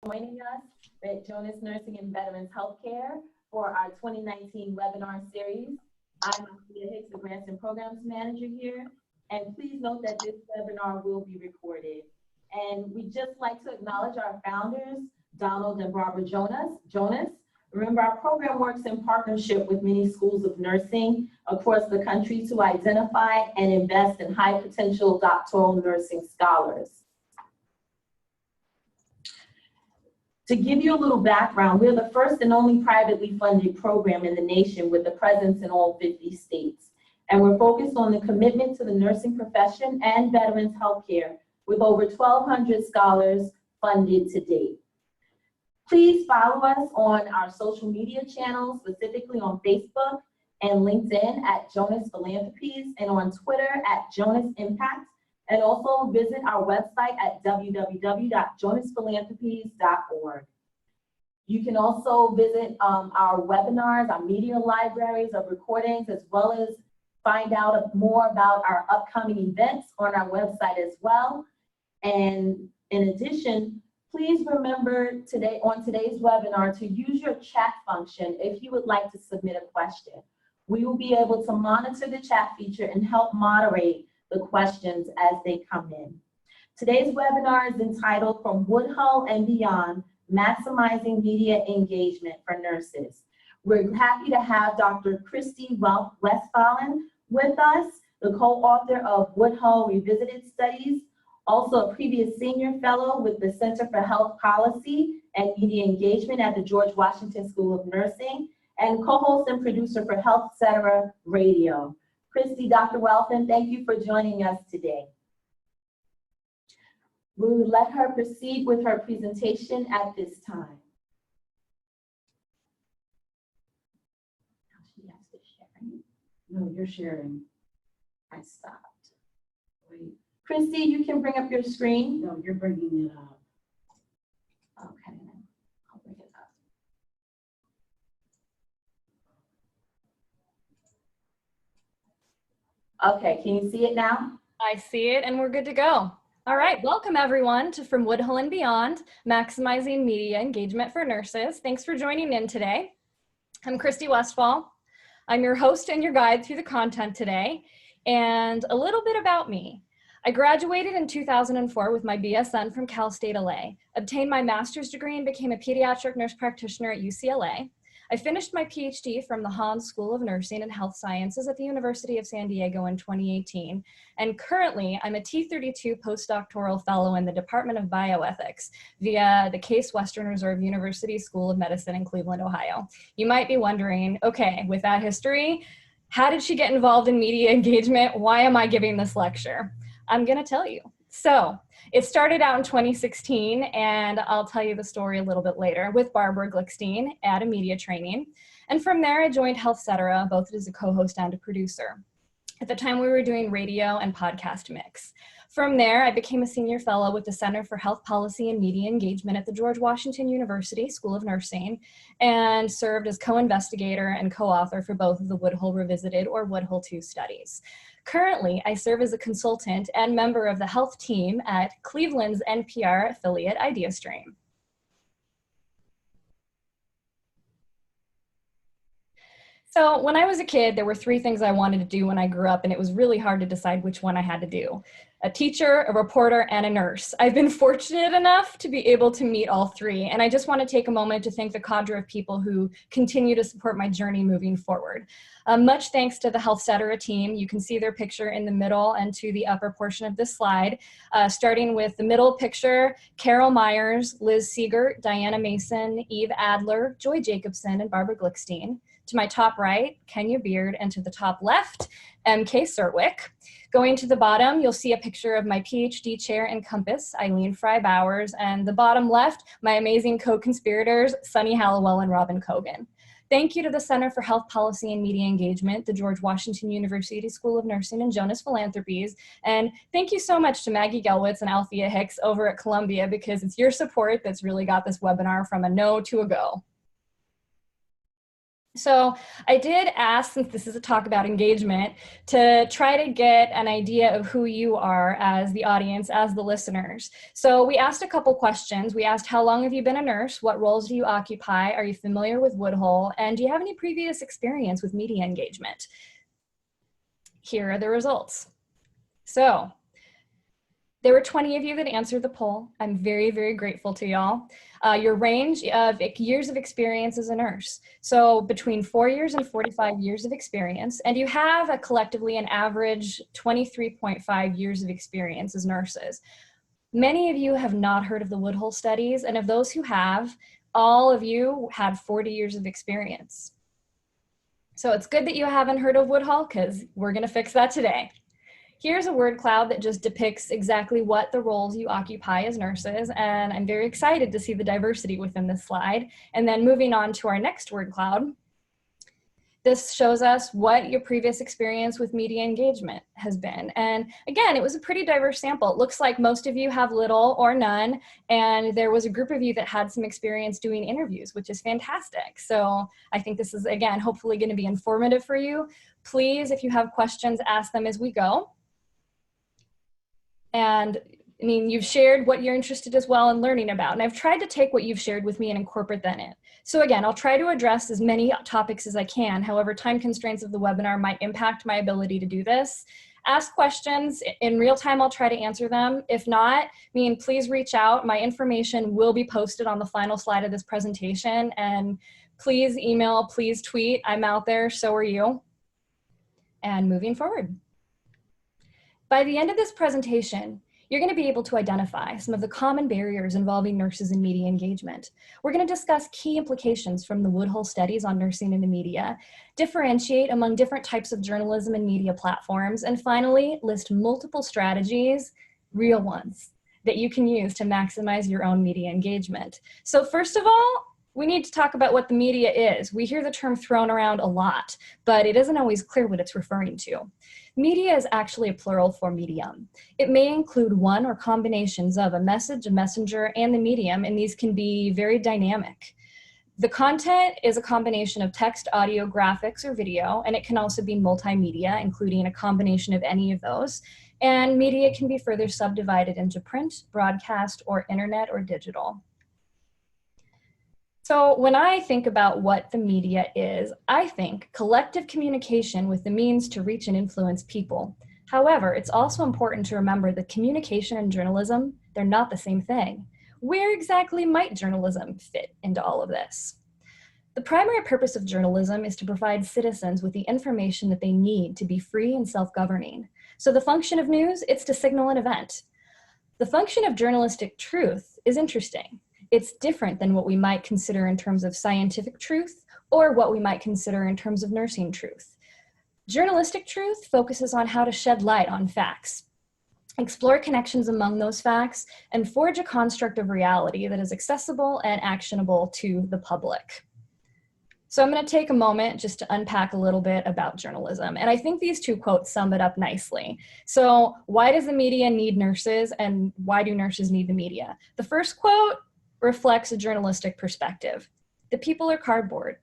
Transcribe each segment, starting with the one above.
Joining us at Jonas Nursing and Veterans Healthcare for our 2019 webinar series. I'm Althea Hicks, the Grants and Programs Manager here, and please note that this webinar will be recorded. And we'd just like to acknowledge our founders, Donald and Barbara Jonas. Remember, our program works in partnership with many schools of nursing across the country to identify and invest in high potential doctoral nursing scholars. To give you a little background, we're the first and only privately funded program in the nation with a presence in all 50 states. And we're focused on the commitment to the nursing profession and veterans healthcare with over 1,200 scholars funded to date. Please follow us on our social media channels, specifically on Facebook and LinkedIn at Jonas Philanthropies and on Twitter at Jonas Impact. And also visit our website at www.jonasphilanthropies.org. You can also visit our webinars, our media libraries of recordings, as well as find out more about our upcoming events on our website as well. And in addition, please remember on today's webinar to use your chat function if you would like to submit a question. We will be able to monitor the chat feature and help moderate the questions as they come in. Today's webinar is entitled From Woodhull and Beyond, Maximizing Media Engagement for Nurses. We're happy to have Dr. Christy Westphalen with us, the co-author of Woodhull Revisited Studies, also a previous senior fellow with the Center for Health Policy and Media Engagement at the George Washington School of Nursing, and co-host and producer for Health Cetera Radio. Christy, Dr. Westphalen, thank you for joining us today. We will let her proceed with her presentation at this time. She has to share. No, you're sharing. I stopped. Wait, Christy, you can bring up your screen. no, you're bringing it up. Okay, I'll bring it up. Okay, can you see it now? I see it and we're good to go. All right, welcome everyone to From Woodhull and Beyond, Maximizing Media Engagement for Nurses. Thanks for joining in today. I'm Christy Westphal. I'm your host and your guide through the content today. And a little bit about me. I graduated in 2004 with my BSN from Cal State LA, obtained my master's degree and became a pediatric nurse practitioner at UCLA. I finished my PhD from the Hans School of Nursing and Health Sciences at the University of San Diego in 2018. And currently, I'm a T32 postdoctoral fellow in the Department of Bioethics via the Case Western Reserve University School of Medicine in Cleveland, Ohio. You might be wondering, okay, with that history, how did she get involved in media engagement? Why am I giving this lecture? I'm gonna tell you. So it started out in 2016, and I'll tell you the story a little bit later, with Barbara Glickstein at a media training. And from there, I joined Health Cetera, both as a co-host and a producer. At the time, we were doing radio and podcast mix. From there, I became a senior fellow with the Center for Health Policy and Media Engagement at the George Washington University School of Nursing, and served as co-investigator and co-author for both of the Woodhull Revisited or Woodhull II studies. Currently, I serve as a consultant and member of the health team at Cleveland's NPR affiliate IdeaStream. So when I was a kid, there were three things I wanted to do when I grew up, and it was really hard to decide which one I had to do. A teacher, a reporter, and a nurse. I've been fortunate enough to be able to meet all three, and I just want to take a moment to thank the cadre of people who continue to support my journey moving forward. Much thanks to the Health Cetera team. You can see their picture in the middle and to the upper portion of this slide. Starting with the middle picture, Carol Myers, Liz Siegert, Diana Mason, Eve Adler, Joy Jacobson, and Barbara Glickstein. To my top right, Kenya Beard, and to the top left, M.K. Sertwick. Going to the bottom, you'll see a picture of my PhD chair in Compass, Eileen Fry-Bowers, and the bottom left, my amazing co-conspirators, Sunny Hallowell and Robin Cogan. Thank you to the Center for Health Policy and Media Engagement, the George Washington University School of Nursing, and Jonas Philanthropies. And thank you so much to Maggie Gelwitz and Althea Hicks over at Columbia, because it's your support that's really got this webinar from a no to a go. So I did ask, since this is a talk about engagement, to try to get an idea of who you are as the audience, as the listeners. So we asked a couple questions. We asked, how long have you been a nurse? What roles do you occupy? Are you familiar with Woodhull? And do you have any previous experience with media engagement? Here are the results. So there were 20 of you that answered the poll. I'm very, very grateful to y'all. Your range of years of experience as a nurse. So between 4 years and 45 years of experience, and you have a collectively an average 23.5 years of experience as nurses. Many of you have not heard of the Woodhull studies, and of those who have, all of you had 40 years of experience. So it's good that you haven't heard of Woodhull, because we're gonna fix that today. Here's a word cloud that just depicts exactly what the roles you occupy as nurses, and I'm very excited to see the diversity within this slide. And then moving on to our next word cloud, this shows us what your previous experience with media engagement has been. And again, it was a pretty diverse sample. It looks like most of you have little or none, and there was a group of you that had some experience doing interviews, which is fantastic. So I think this is, again, hopefully going to be informative for you. Please, if you have questions, ask them as we go. And I mean, you've shared what you're interested as well in learning about, and I've tried to take what you've shared with me and incorporate that in. So again, I'll try to address as many topics as I can. However, time constraints of the webinar might impact my ability to do this. Ask questions in real time, I'll try to answer them. If not, I mean, please reach out. My information will be posted on the final slide of this presentation, and please email, please tweet. I'm out there, so are you. And moving forward. By the end of this presentation, you're going to be able to identify some of the common barriers involving nurses in media engagement. We're going to discuss key implications from the Woodhull studies on nursing in the media, differentiate among different types of journalism and media platforms, and finally, list multiple strategies, real ones, that you can use to maximize your own media engagement. So first of all, we need to talk about what the media is. We hear the term thrown around a lot, but it isn't always clear what it's referring to. Media is actually a plural for medium. It may include one or combinations of a message, a messenger, and the medium, and these can be very dynamic. The content is a combination of text, audio, graphics, or video, and it can also be multimedia, including a combination of any of those. And media can be further subdivided into print, broadcast, or internet, or digital. So when I think about what the media is, I think collective communication with the means to reach and influence people. However, it's also important to remember that communication and journalism, they're not the same thing. Where exactly might journalism fit into all of this? The primary purpose of journalism is to provide citizens with the information that they need to be free and self-governing. So the function of news, it's to signal an event. The function of journalistic truth is interesting. It's different than what we might consider in terms of scientific truth or what we might consider in terms of nursing truth. Journalistic truth focuses on how to shed light on facts, explore connections among those facts, and forge a construct of reality that is accessible and actionable to the public. So I'm going to take a moment just to unpack a little bit about journalism. And I think these two quotes sum it up nicely. So why does the media need nurses, and why do nurses need the media? The first quote reflects a journalistic perspective. The people are cardboard.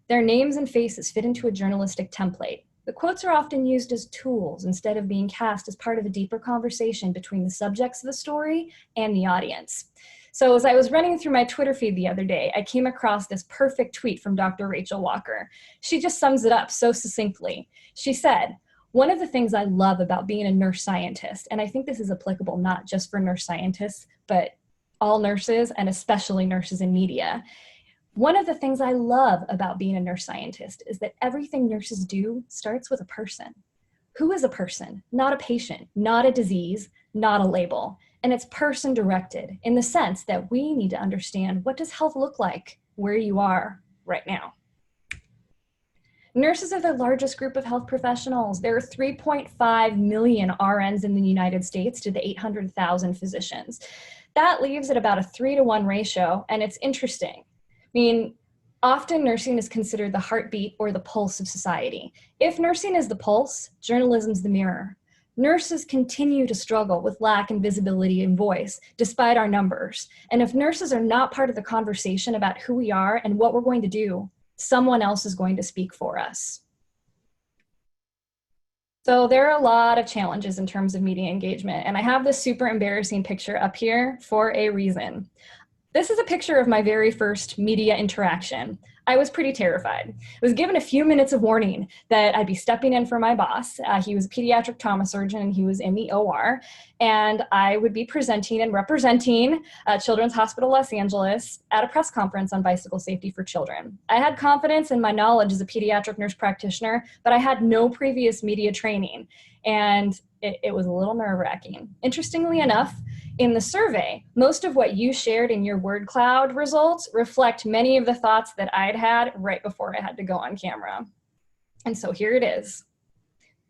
Their names and faces fit into a journalistic template. The quotes are often used as tools instead of being cast as part of a deeper conversation between the subjects of the story and the audience. So as I was running through my Twitter feed the other day, I came across this perfect tweet from Dr. Rachel Walker. She just sums it up so succinctly. She said, "One of the things I love about being a nurse scientist," and I think this is applicable not just for nurse scientists, but all nurses, and especially nurses in media. One of the things I love about being a nurse scientist is that everything nurses do starts with a person. Who is a person? Not a patient, not a disease, not a label. And it's person directed in the sense that we need to understand, what does health look like where you are right now? Nurses are the largest group of health professionals. There are 3.5 million RNs in the United States to the 800,000 physicians. That leaves at about a 3-to-1 ratio, and it's interesting. I mean, often nursing is considered the heartbeat or the pulse of society. If nursing is the pulse, journalism's the mirror. Nurses continue to struggle with lack of visibility and voice, despite our numbers. And if nurses are not part of the conversation about who we are and what we're going to do, Someone else is going to speak for us. So there are a lot of challenges in terms of media engagement, and I have this super embarrassing picture up here for a reason. This is a picture of my very first media interaction. I was pretty terrified. I was given a few minutes of warning that I'd be stepping in for my boss. He was a pediatric trauma surgeon and he was in the OR. And I would be presenting and representing Children's Hospital Los Angeles at a press conference on bicycle safety for children. I had confidence in my knowledge as a pediatric nurse practitioner, but I had no previous media training. And it was a little nerve-wracking. Interestingly enough, in the survey, most of what you shared in your word cloud results reflect many of the thoughts that I'd had right before I had to go on camera. And so here it is.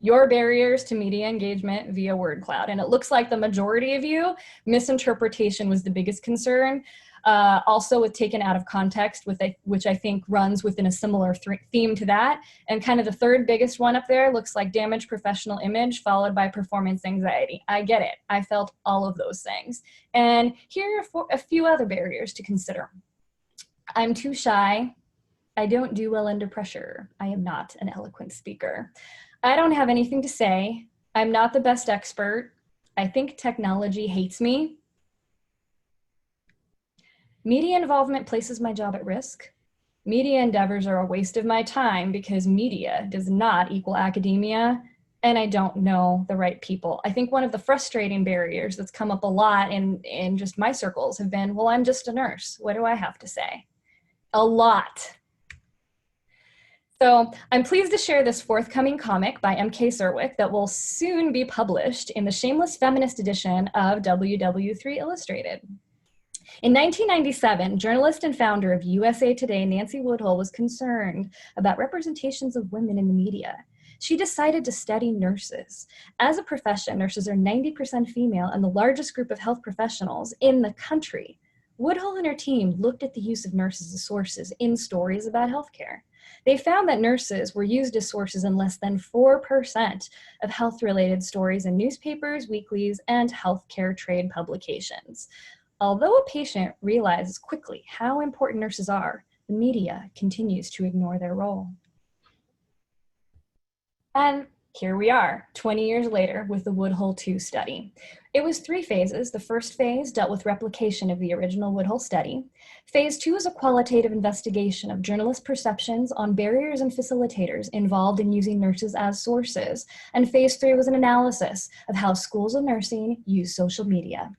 Your barriers to media engagement via word cloud. And it looks like the majority of you, misinterpretation was the biggest concern. Also with taken out of context, which I think runs within a similar theme to that. And kind of the third biggest one up there looks like damaged professional image followed by performance anxiety. I get it. I felt all of those things. And here are a few other barriers to consider. I'm too shy. I don't do well under pressure. I am not an eloquent speaker. I don't have anything to say. I'm not the best expert. I think technology hates me. Media involvement places my job at risk. Media endeavors are a waste of my time because media does not equal academia, and I don't know the right people. I think one of the frustrating barriers that's come up a lot in just my circles have been, well, I'm just a nurse. What do I have to say? A lot. So I'm pleased to share this forthcoming comic by M.K. Serwick that will soon be published in the Shameless Feminist edition of WW3 Illustrated. In 1997, journalist and founder of USA Today, Nancy Woodhull, was concerned about representations of women in the media. She decided to study nurses. As a profession, nurses are 90% female and the largest group of health professionals in the country. Woodhull and her team looked at the use of nurses as sources in stories about healthcare. They found that nurses were used as sources in less than 4% of health-related stories in newspapers, weeklies, and healthcare trade publications. Although a patient realizes quickly how important nurses are, the media continues to ignore their role. And here we are, 20 years later with the Woodhull 2 study. It was 3 phases. The first phase dealt with replication of the original Woodhull study. Phase 2 is a qualitative investigation of journalist perceptions on barriers and facilitators involved in using nurses as sources. And phase 3 was an analysis of how schools of nursing use social media.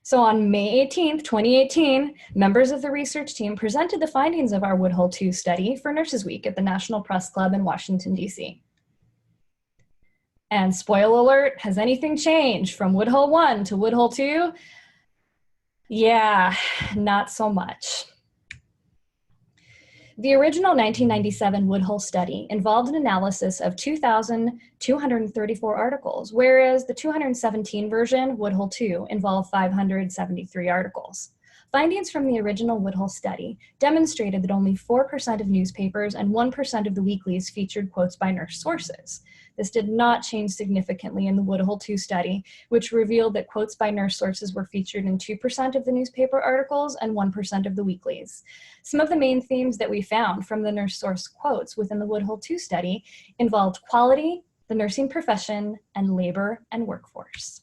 So on May 18th, 2018, members of the research team presented the findings of our Woodhull 2 study for Nurses Week at the National Press Club in Washington, D.C. And spoiler alert, has anything changed from Woodhull 1 to Woodhull 2? Yeah, not so much. The original 1997 Woodhull study involved an analysis of 2,234 articles, whereas the 217 version, Woodhull 2, involved 573 articles. Findings from the original Woodhull study demonstrated that only 4% of newspapers and 1% of the weeklies featured quotes by nurse sources. This did not change significantly in the Woodhull 2 study, which revealed that quotes by nurse sources were featured in 2% of the newspaper articles and 1% of the weeklies. Some of the main themes that we found from the nurse source quotes within the Woodhull 2 study involved quality, the nursing profession, and labor and workforce.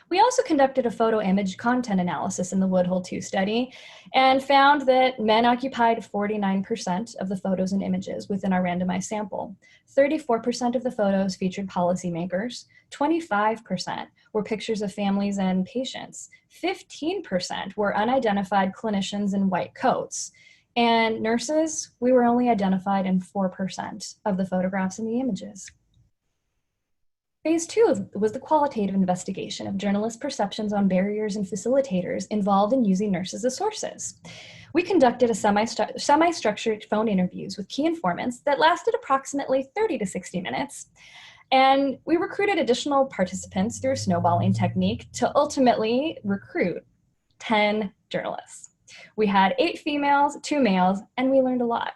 We also conducted a photo image content analysis in the Woodhull 2 study and found that men occupied 49% of the photos and images within our randomized sample. 34% of the photos featured policymakers, 25% were pictures of families and patients, 15% were unidentified clinicians in white coats, and nurses, we were only identified in 4% of the photographs and the images. Phase 2 was the qualitative investigation of journalist perceptions on barriers and facilitators involved in using nurses as sources. We conducted a semi-structured phone interviews with key informants that lasted approximately 30 to 60 minutes. And we recruited additional participants through a snowballing technique to ultimately recruit 10 journalists. We had 8 females, 2 males, and we learned a lot.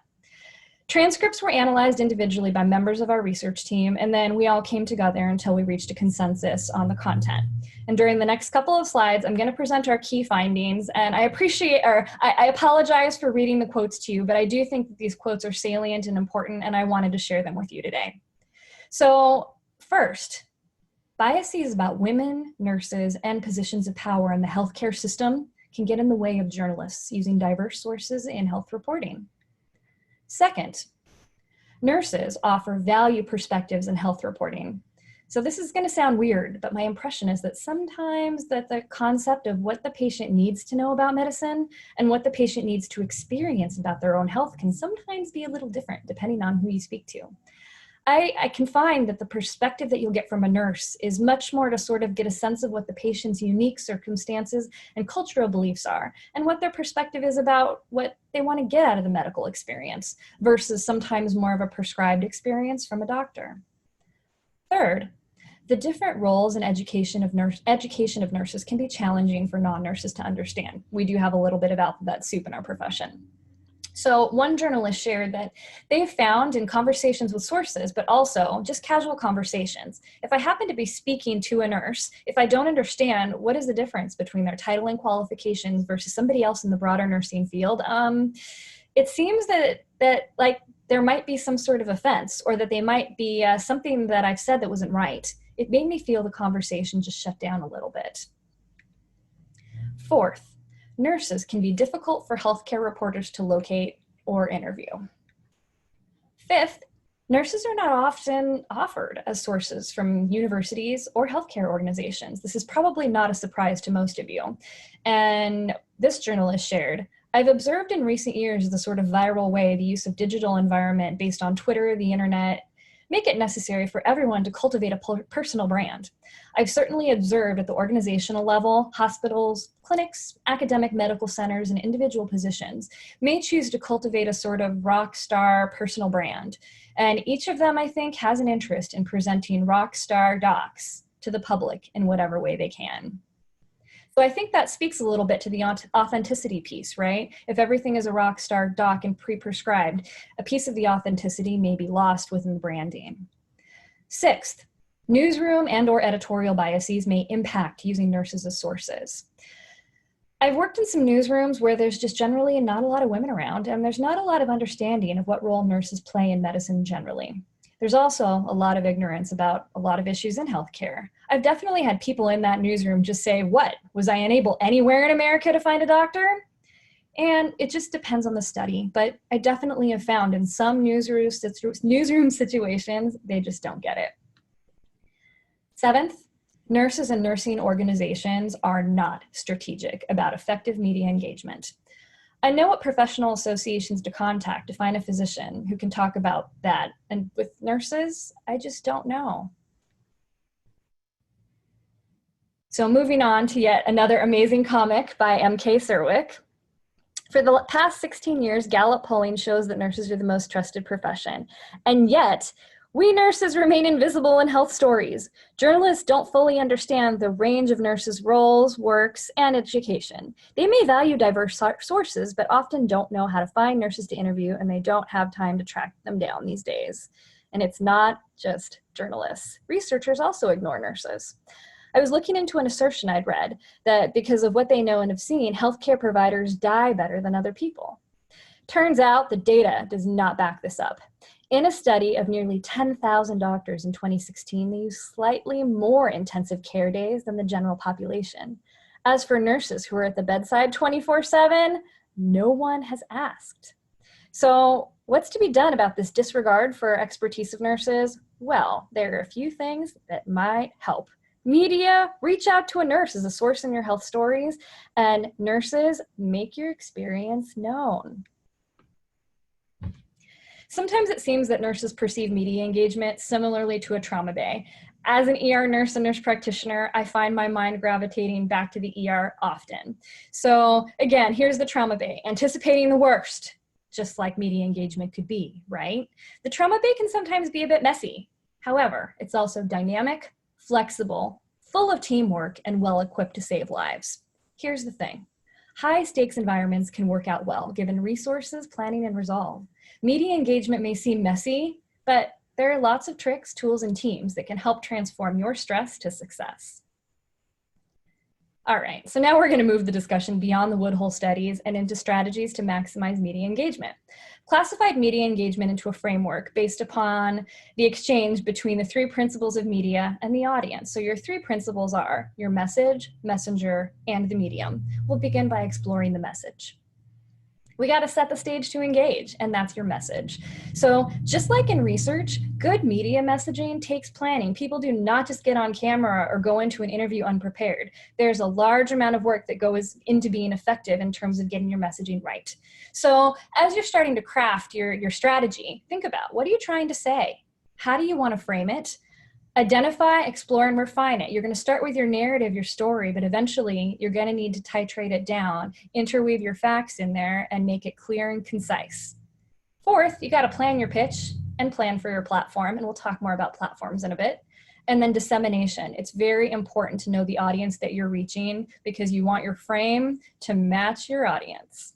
Transcripts were analyzed individually by members of our research team, and then we all came together until we reached a consensus on the content. And during the next couple of slides, I'm going to present our key findings, and I apologize for reading the quotes to you, but I do think that these quotes are salient and important, and I wanted to share them with you today. So first, biases about women, nurses, and positions of power in the healthcare system can get in the way of journalists using diverse sources in health reporting. Second, nurses offer value perspectives in health reporting. So this is going to sound weird, but my impression is that sometimes that the concept of what the patient needs to know about medicine and what the patient needs to experience about their own health can sometimes be a little different depending on who you speak to. I can find that the perspective that you'll get from a nurse is much more to sort of get a sense of what the patient's unique circumstances and cultural beliefs are, and what their perspective is about what they want to get out of the medical experience, versus sometimes more of a prescribed experience from a doctor. Third, the different roles in education of nurses can be challenging for non-nurses to understand. We do have a little bit of alphabet soup in our profession. So one journalist shared that they found in conversations with sources, but also just casual conversations, if I happen to be speaking to a nurse, if I don't understand what is the difference between their title and qualifications versus somebody else in the broader nursing field, it seems that like there might be some sort of offense, or that they might be something that I've said that wasn't right. It made me feel the conversation just shut down a little bit. Fourth, nurses can be difficult for healthcare reporters to locate or interview. Fifth, nurses are not often offered as sources from universities or healthcare organizations. This is probably not a surprise to most of you. And this journalist shared, I've observed in recent years the sort of viral way the use of digital environment based on Twitter, the internet, make it necessary for everyone to cultivate a personal brand. I've certainly observed at the organizational level, hospitals, clinics, academic medical centers, and individual positions may choose to cultivate a sort of rock star personal brand. And each of them, I think, has an interest in presenting rock star docs to the public in whatever way they can. So I think that speaks a little bit to the authenticity piece, right? If everything is a rock star doc and pre-prescribed, a piece of the authenticity may be lost within the branding. Sixth, newsroom and or editorial biases may impact using nurses as sources. I've worked in some newsrooms where there's just generally not a lot of women around, and there's not a lot of understanding of what role nurses play in medicine generally. There's also a lot of ignorance about a lot of issues in healthcare. I've definitely had people in that newsroom just say, what, was I unable anywhere in America to find a doctor? And it just depends on the study, but I definitely have found in some newsroom situations, they just don't get it. Seventh, nurses and nursing organizations are not strategic about effective media engagement. I know what professional associations to contact to find a physician who can talk about that. And with nurses, I just don't know. So moving on to yet another amazing comic by M.K. Serwick. For the past 16 years, Gallup polling shows that nurses are the most trusted profession. And yet, we nurses remain invisible in health stories. Journalists don't fully understand the range of nurses' roles, works, and education. They may value diverse sources, but often don't know how to find nurses to interview, and they don't have time to track them down these days. And it's not just journalists. Researchers also ignore nurses. I was looking into an assertion I'd read that because of what they know and have seen, healthcare providers die better than other people. Turns out the data does not back this up. In a study of nearly 10,000 doctors in 2016, they used slightly more intensive care days than the general population. As for nurses who are at the bedside 24/7, no one has asked. So what's to be done about this disregard for expertise of nurses? Well, there are a few things that might help. Media, reach out to a nurse as a source in your health stories, and nurses, make your experience known. Sometimes it seems that nurses perceive media engagement similarly to a trauma bay. As an ER nurse and nurse practitioner, I find my mind gravitating back to the ER often. So again, here's the trauma bay, anticipating the worst, just like media engagement could be, right? The trauma bay can sometimes be a bit messy. However, it's also dynamic, flexible, full of teamwork, and well-equipped to save lives. Here's the thing. High stakes environments can work out well, given resources, planning, and resolve. Media engagement may seem messy, but there are lots of tricks, tools, and teams that can help transform your stress to success. All right, so now we're going to move the discussion beyond the Woodhull studies and into strategies to maximize media engagement. Classified media engagement into a framework based upon the exchange between the three principles of media and the audience. So your three principles are your message, messenger, and the medium. We'll begin by exploring the message. We got to set the stage to engage, and that's your message. So just like in research, good media messaging takes planning. People do not just get on camera or go into an interview unprepared. There's a large amount of work that goes into being effective in terms of getting your messaging right. So as you're starting to craft your strategy, think about, what are you trying to say? How do you want to frame it? Identify, explore, and refine it. You're going to start with your narrative, your story, but eventually you're going to need to titrate it down, interweave your facts in there, and make it clear and concise. Fourth, you got to plan your pitch and plan for your platform, and we'll talk more about platforms in a bit. And then dissemination. It's very important to know the audience that you're reaching because you want your frame to match your audience.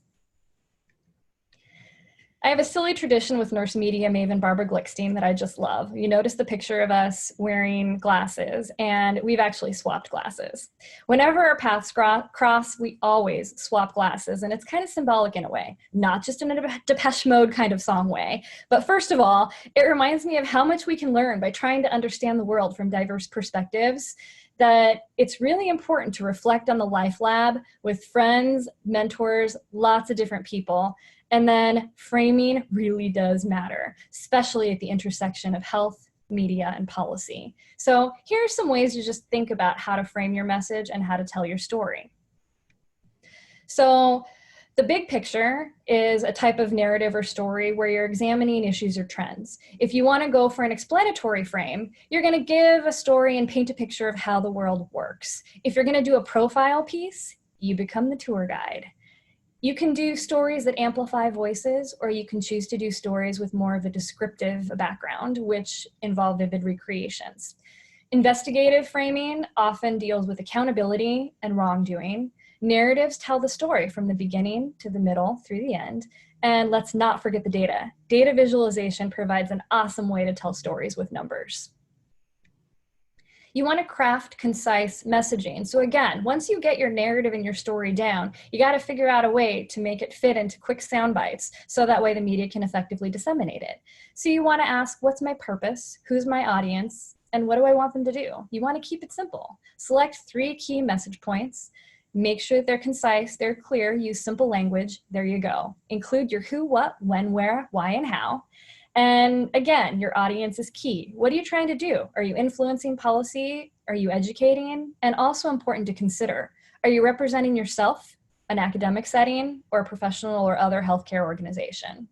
I have a silly tradition with nurse media maven Barbara Glickstein that I just love. You notice the picture of us wearing glasses, and we've actually swapped glasses. Whenever our paths cross, we always swap glasses, and it's kind of symbolic in a way, not just in a Depeche Mode kind of song way. But first of all, it reminds me of how much we can learn by trying to understand the world from diverse perspectives, that it's really important to reflect on the Life Lab with friends, mentors, lots of different people. And then framing really does matter, especially at the intersection of health, media, and policy. So here are some ways to just think about how to frame your message and how to tell your story. So the big picture is a type of narrative or story where you're examining issues or trends. If you want to go for an explanatory frame, you're going to give a story and paint a picture of how the world works. If you're going to do a profile piece, you become the tour guide. You can do stories that amplify voices, or you can choose to do stories with more of a descriptive background, which involve vivid recreations. Investigative framing often deals with accountability and wrongdoing. Narratives tell the story from the beginning to the middle through the end. And let's not forget the data. Data visualization provides an awesome way to tell stories with numbers. You want to craft concise messaging. So again, once you get your narrative and your story down, you got to figure out a way to make it fit into quick sound bites so that way the media can effectively disseminate it. So you want to ask, what's my purpose? Who's my audience? And what do I want them to do? You want to keep it simple. Select 3 key message points. Make sure that they're concise, they're clear, use simple language. There you go. Include your who, what, when, where, why, and how. And again, your audience is key. What are you trying to do? Are you influencing policy? Are you educating? And also important to consider, are you representing yourself, an academic setting, or a professional or other healthcare organization?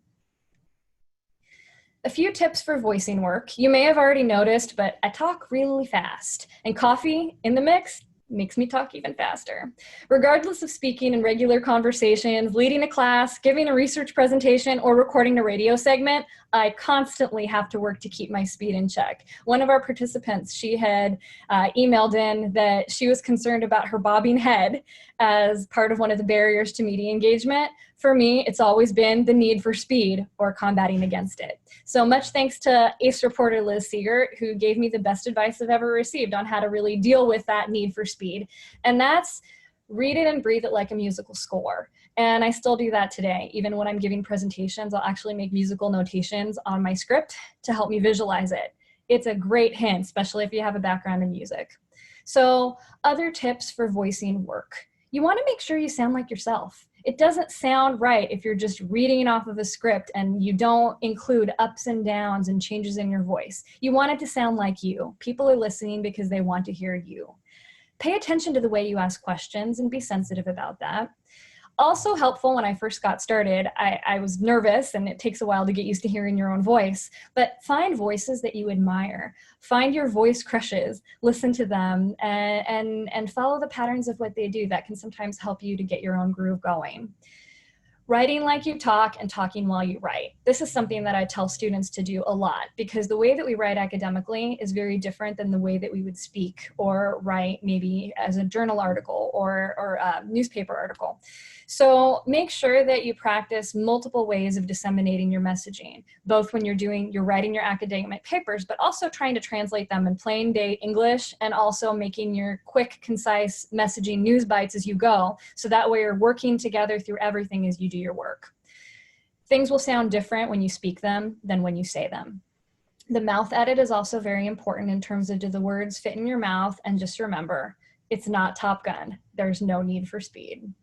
A few tips for voicing work. You may have already noticed, but I talk really fast, and coffee in the mix makes me talk even faster. Regardless of speaking in regular conversations, leading a class, giving a research presentation, or recording a radio segment, I constantly have to work to keep my speed in check. One of our participants, she had emailed in that she was concerned about her bobbing head as part of one of the barriers to media engagement. For me, it's always been the need for speed or combating against it. So much thanks to ACE reporter Liz Siegert, who gave me the best advice I've ever received on how to really deal with that need for speed. And that's read it and breathe it like a musical score. And I still do that today. Even when I'm giving presentations, I'll actually make musical notations on my script to help me visualize it. It's a great hint, especially if you have a background in music. So other tips for voicing work. You want to make sure you sound like yourself. It doesn't sound right if you're just reading off of a script and you don't include ups and downs and changes in your voice. You want it to sound like you. People are listening because they want to hear you. Pay attention to the way you ask questions and be sensitive about that. Also helpful when I first got started, I was nervous, and it takes a while to get used to hearing your own voice, but find voices that you admire. Find your voice crushes, listen to them, and follow the patterns of what they do. That can sometimes help you to get your own groove going. Writing like you talk and talking while you write. This is something that I tell students to do a lot because the way that we write academically is very different than the way that we would speak or write maybe as a journal article or a newspaper article. So make sure that you practice multiple ways of disseminating your messaging, both when you're writing your academic papers, but also trying to translate them in plain day English and also making your quick, concise messaging news bites as you go. So that way you're working together through everything as you do your work. Things will sound different when you speak them than when you say them. The mouth edit is also very important in terms of do the words fit in your mouth, and just remember, it's not Top Gun. There's no need for speed.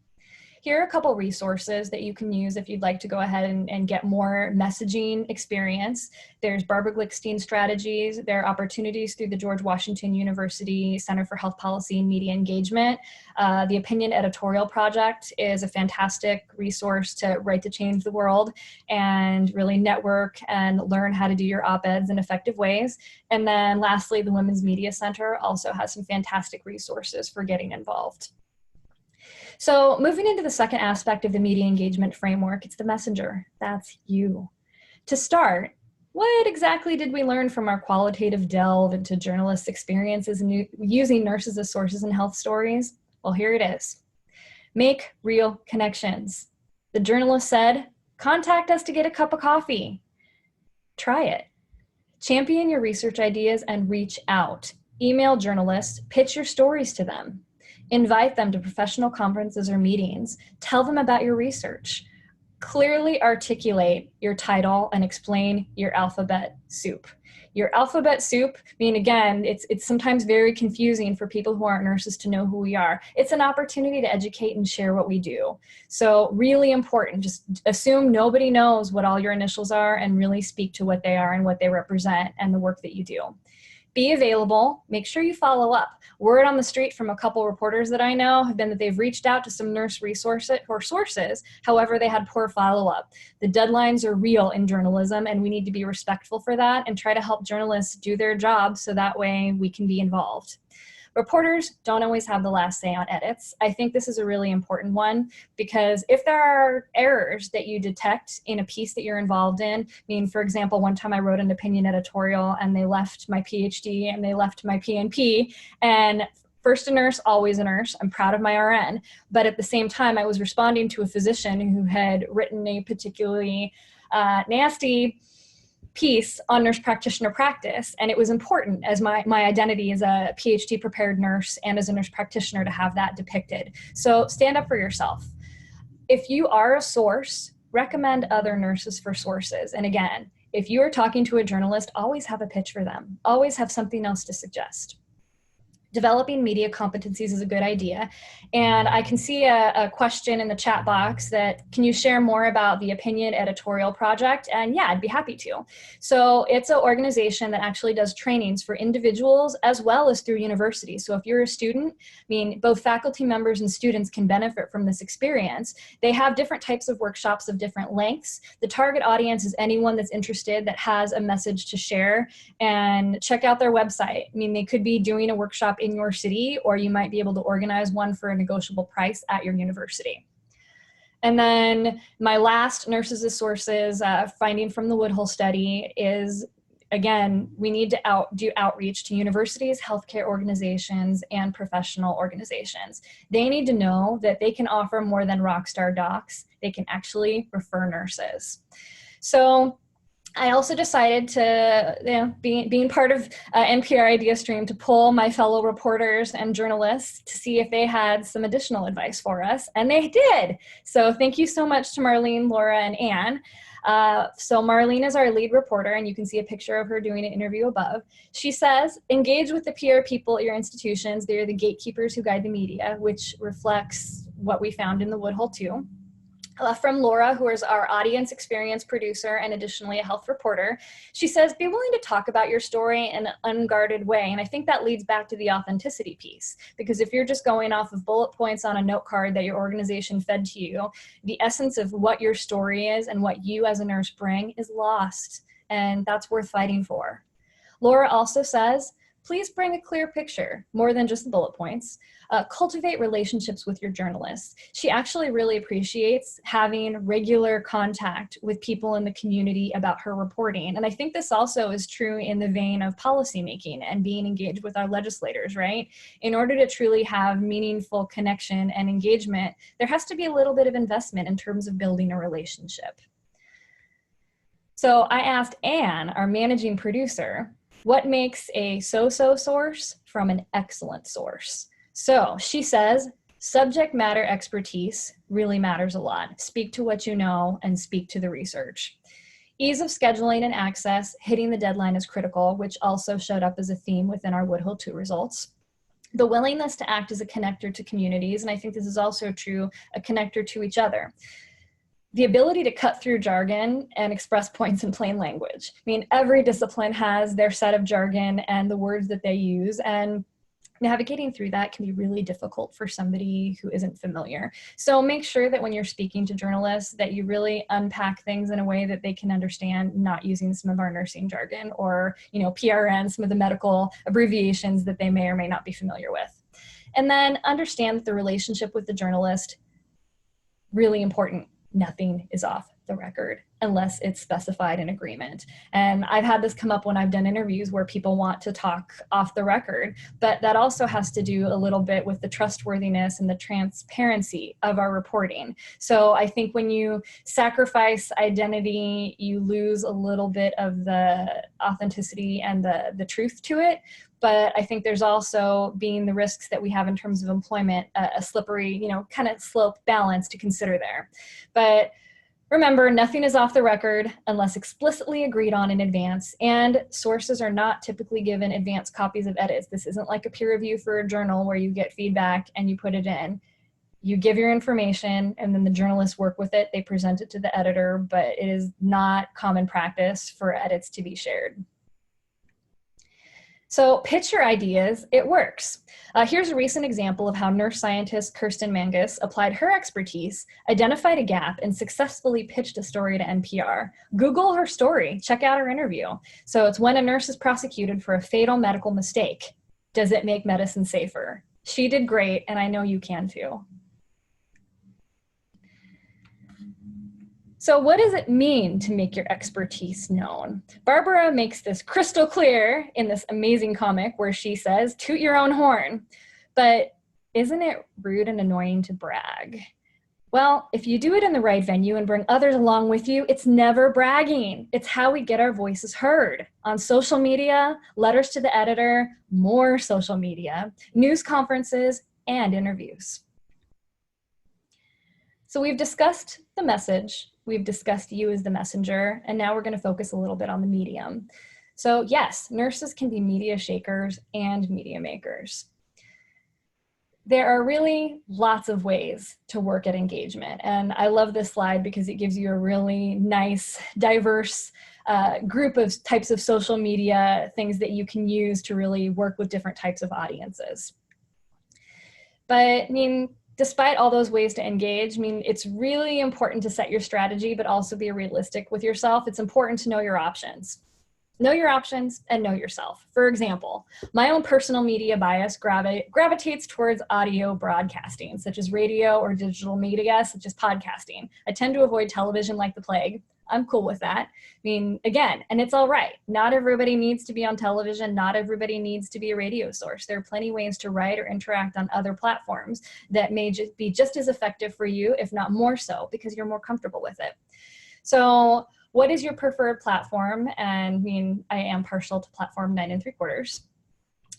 Here are a couple resources that you can use if you'd like to go ahead and get more messaging experience. There's Barbara Glickstein's strategies. There are opportunities through the George Washington University Center for Health Policy and Media Engagement. The Opinion Editorial Project is a fantastic resource to write to change the world and really network and learn how to do your op-eds in effective ways. And then lastly, the Women's Media Center also has some fantastic resources for getting involved. So moving into the second aspect of the media engagement framework, it's the messenger. That's you. To start, what exactly did we learn from our qualitative delve into journalists' experiences in using nurses as sources in health stories? Well, here it is. Make real connections. The journalist said, contact us to get a cup of coffee. Try it. Champion your research ideas and reach out. Email journalists, pitch your stories to them. Invite them to professional conferences or meetings. Tell them about your research. Clearly articulate your title and explain your alphabet soup. Your alphabet soup, I mean, again, it's sometimes very confusing for people who aren't nurses to know who we are. It's an opportunity to educate and share what we do. So really important, just assume nobody knows what all your initials are and really speak to what they are and what they represent and the work that you do. Be available, make sure you follow up. Word on the street from a couple reporters that I know have been that they've reached out to some nurse resources or sources, however, they had poor follow-up. The deadlines are real in journalism and we need to be respectful for that and try to help journalists do their job so that way we can be involved. Reporters don't always have the last say on edits. I think this is a really important one because if there are errors that you detect in a piece that you're involved in, I mean, for example, one time I wrote an opinion editorial and they left my PhD and they left my PNP, and first a nurse, always a nurse. I'm proud of my RN. But at the same time, I was responding to a physician who had written a particularly nasty piece on nurse practitioner practice, and it was important as my identity as a PhD prepared nurse and as a nurse practitioner to have that depicted. So stand up for yourself. If you are a source, recommend other nurses for sources. And again, if you are talking to a journalist, always have a pitch for them. Always have something else to suggest. Developing media competencies is a good idea. And I can see a question in the chat box that, can you share more about the Opinion Editorial Project? And yeah, I'd be happy to. So it's an organization that actually does trainings for individuals as well as through universities. So if you're a student, I mean, both faculty members and students can benefit from this experience. They have different types of workshops of different lengths. The target audience is anyone that's interested that has a message to share, and check out their website. I mean, they could be doing a workshop in your city, or you might be able to organize one for a negotiable price at your university. And then my last nurses as sources finding from the Woodhull study is, again, we need to do outreach to universities, healthcare organizations, and professional organizations. They need to know that they can offer more than rockstar docs. They can actually refer nurses. So I also decided to, being part of NPR Idea Stream, to poll my fellow reporters and journalists to see if they had some additional advice for us, and they did. So thank you so much to Marlene, Laura, and Anne. So Marlene is our lead reporter, and you can see a picture of her doing an interview above. She says, engage with the PR people at your institutions. They're the gatekeepers who guide the media, which reflects what we found in the Woodhull too. From Laura, who is our audience experience producer and additionally a health reporter. She says, be willing to talk about your story in an unguarded way. And I think that leads back to the authenticity piece, because if you're just going off of bullet points on a note card that your organization fed to you, the essence of what your story is and what you as a nurse bring is lost. And that's worth fighting for. Laura also says, please bring a clear picture, more than just the bullet points. Cultivate relationships with your journalists. She actually really appreciates having regular contact with people in the community about her reporting. And I think this also is true in the vein of policymaking and being engaged with our legislators, right? In order to truly have meaningful connection and engagement, there has to be a little bit of investment in terms of building a relationship. So I asked Anne, our managing producer, what makes a so-so source from an excellent source? So she says, subject matter expertise really matters a lot. Speak to what you know and speak to the research. Ease of scheduling and access, hitting the deadline is critical, which also showed up as a theme within our Woodhull 2 results. The willingness to act as a connector to communities, and I think this is also true, a connector to each other. The ability to cut through jargon and express points in plain language. I mean, every discipline has their set of jargon and the words that they use, and navigating through that can be really difficult for somebody who isn't familiar. So make sure that when you're speaking to journalists that you really unpack things in a way that they can understand, not using some of our nursing jargon or, PRN, some of the medical abbreviations that they may or may not be familiar with. And then understand that the relationship with the journalist, really important. Nothing is off the record unless it's specified in agreement. And I've had this come up when I've done interviews where people want to talk off the record, but that also has to do a little bit with the trustworthiness and the transparency of our reporting. So I think when you sacrifice identity, you lose a little bit of the authenticity and the truth to it. But I think there's also being the risks that we have in terms of employment, a slippery, kind of slope balance to consider there. But remember, nothing is off the record unless explicitly agreed on in advance, and sources are not typically given advanced copies of edits. This isn't like a peer review for a journal where you get feedback and you put it in. You give your information and then the journalists work with it. They present it to the editor, but it is not common practice for edits to be shared. So pitch your ideas, it works. Here's a recent example of how nurse scientist Kirsten Mangus applied her expertise, identified a gap, and successfully pitched a story to NPR. Google her story, check out her interview. So it's when a nurse is prosecuted for a fatal medical mistake. Does it make medicine safer? She did great, and I know you can too. So what does it mean to make your expertise known? Barbara makes this crystal clear in this amazing comic where she says, toot your own horn. But isn't it rude and annoying to brag? Well, if you do it in the right venue and bring others along with you, it's never bragging. It's how we get our voices heard. On social media, letters to the editor, more social media, news conferences, and interviews. So we've discussed the message, we've discussed you as the messenger, and now we're going to focus a little bit on the medium. So yes, nurses can be media shakers and media makers. There are really lots of ways to work at engagement, and I love this slide because it gives you a really nice, diverse group of types of social media things that you can use to really work with different types of audiences. But despite all those ways to engage, it's really important to set your strategy, but also be realistic with yourself. It's important to know your options. Know your options and know yourself. For example, my own personal media bias gravitates towards audio broadcasting, such as radio or digital media, such as podcasting. I tend to avoid television like the plague. I'm cool with that. Again, and it's all right. Not everybody needs to be on television. Not everybody needs to be a radio source. There are plenty of ways to write or interact on other platforms that may be just as effective for you, if not more so, because you're more comfortable with it. So what is your preferred platform? And I am partial to platform 9 3/4.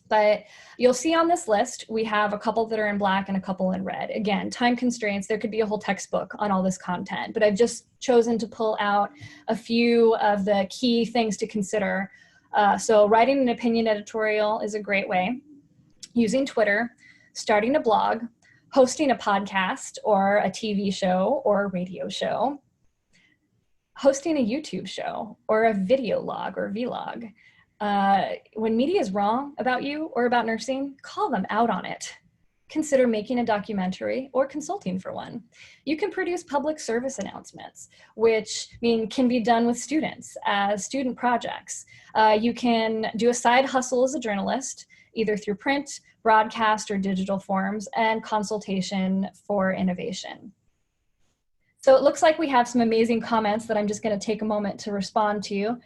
But you'll see on this list, we have a couple that are in black and a couple in red. Again, time constraints, there could be a whole textbook on all this content, but I've just chosen to pull out a few of the key things to consider. So writing an opinion editorial is a great way. Using Twitter, starting a blog, hosting a podcast or a TV show or a radio show, hosting a YouTube show or a video log or vlog. When media is wrong about you or about nursing, call them out on it. consider making a documentary or consulting for one. You can produce public service announcements, which can be done with students as student projects. You can do a side hustle as a journalist, either through print, broadcast, or digital forms, and consultation for innovation. So it looks like we have some amazing comments that I'm just going to take a moment to respond to.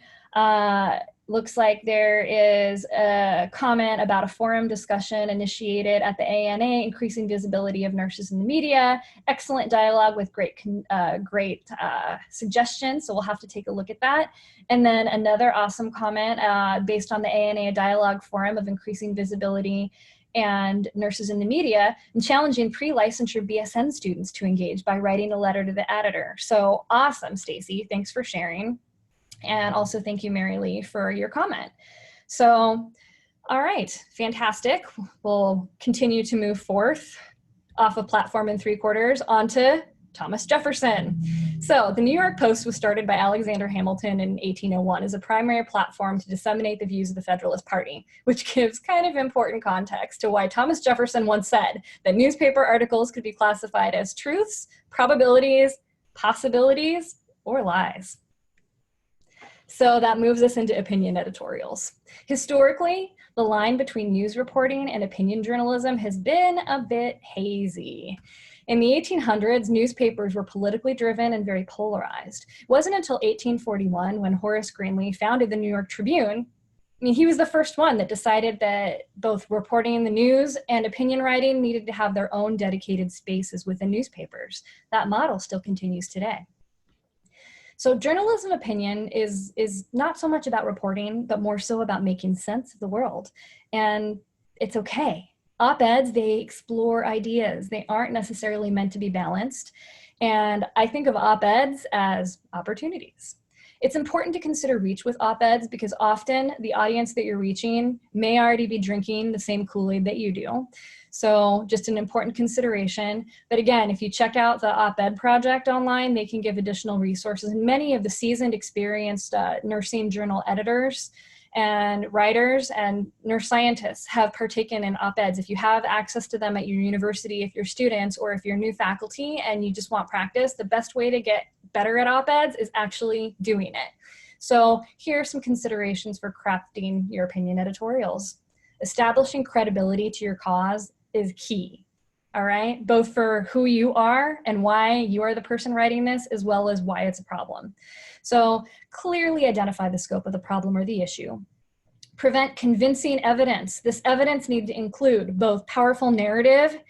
Looks like there is a comment about a forum discussion initiated at the ANA, increasing visibility of nurses in the media. Excellent dialogue with great suggestions, so we'll have to take a look at that. And then another awesome comment based on the ANA dialogue forum of increasing visibility and nurses in the media, and challenging pre-licensure BSN students to engage by writing a letter to the editor. So awesome, Stacy, thanks for sharing. And also thank you, Mary Lee, for your comment. So, all right, fantastic. We'll continue to move forth off of platform in 3/4 onto Thomas Jefferson. So the New York Post was started by Alexander Hamilton in 1801 as a primary platform to disseminate the views of the Federalist Party, which gives kind of important context to why Thomas Jefferson once said that newspaper articles could be classified as truths, probabilities, possibilities, or lies. So that moves us into opinion editorials. Historically, the line between news reporting and opinion journalism has been a bit hazy. In the 1800s, newspapers were politically driven and very polarized. It wasn't until 1841 when Horace Greeley founded the New York Tribune. He was the first one that decided that both reporting the news and opinion writing needed to have their own dedicated spaces within newspapers. That model still continues today. So journalism opinion is not so much about reporting, but more so about making sense of the world. And it's okay. Op-eds, they explore ideas. They aren't necessarily meant to be balanced. And I think of op-eds as opportunities. It's important to consider reach with op-eds because often the audience that you're reaching may already be drinking the same Kool-Aid that you do. So just an important consideration. But again, if you check out the op-ed project online, they can give additional resources. And many of the seasoned, experienced nursing journal editors and writers and nurse scientists have partaken in op-eds. If you have access to them at your university, if you're students, or if you're new faculty and you just want practice, the best way to get better at op-eds is actually doing it. So here are some considerations for crafting your opinion editorials. Establishing credibility to your cause is key, all right? Both for who you are and why you are the person writing this, as well as why it's a problem. So clearly identify the scope of the problem or the issue. Present convincing evidence. This evidence needs to include both powerful narrative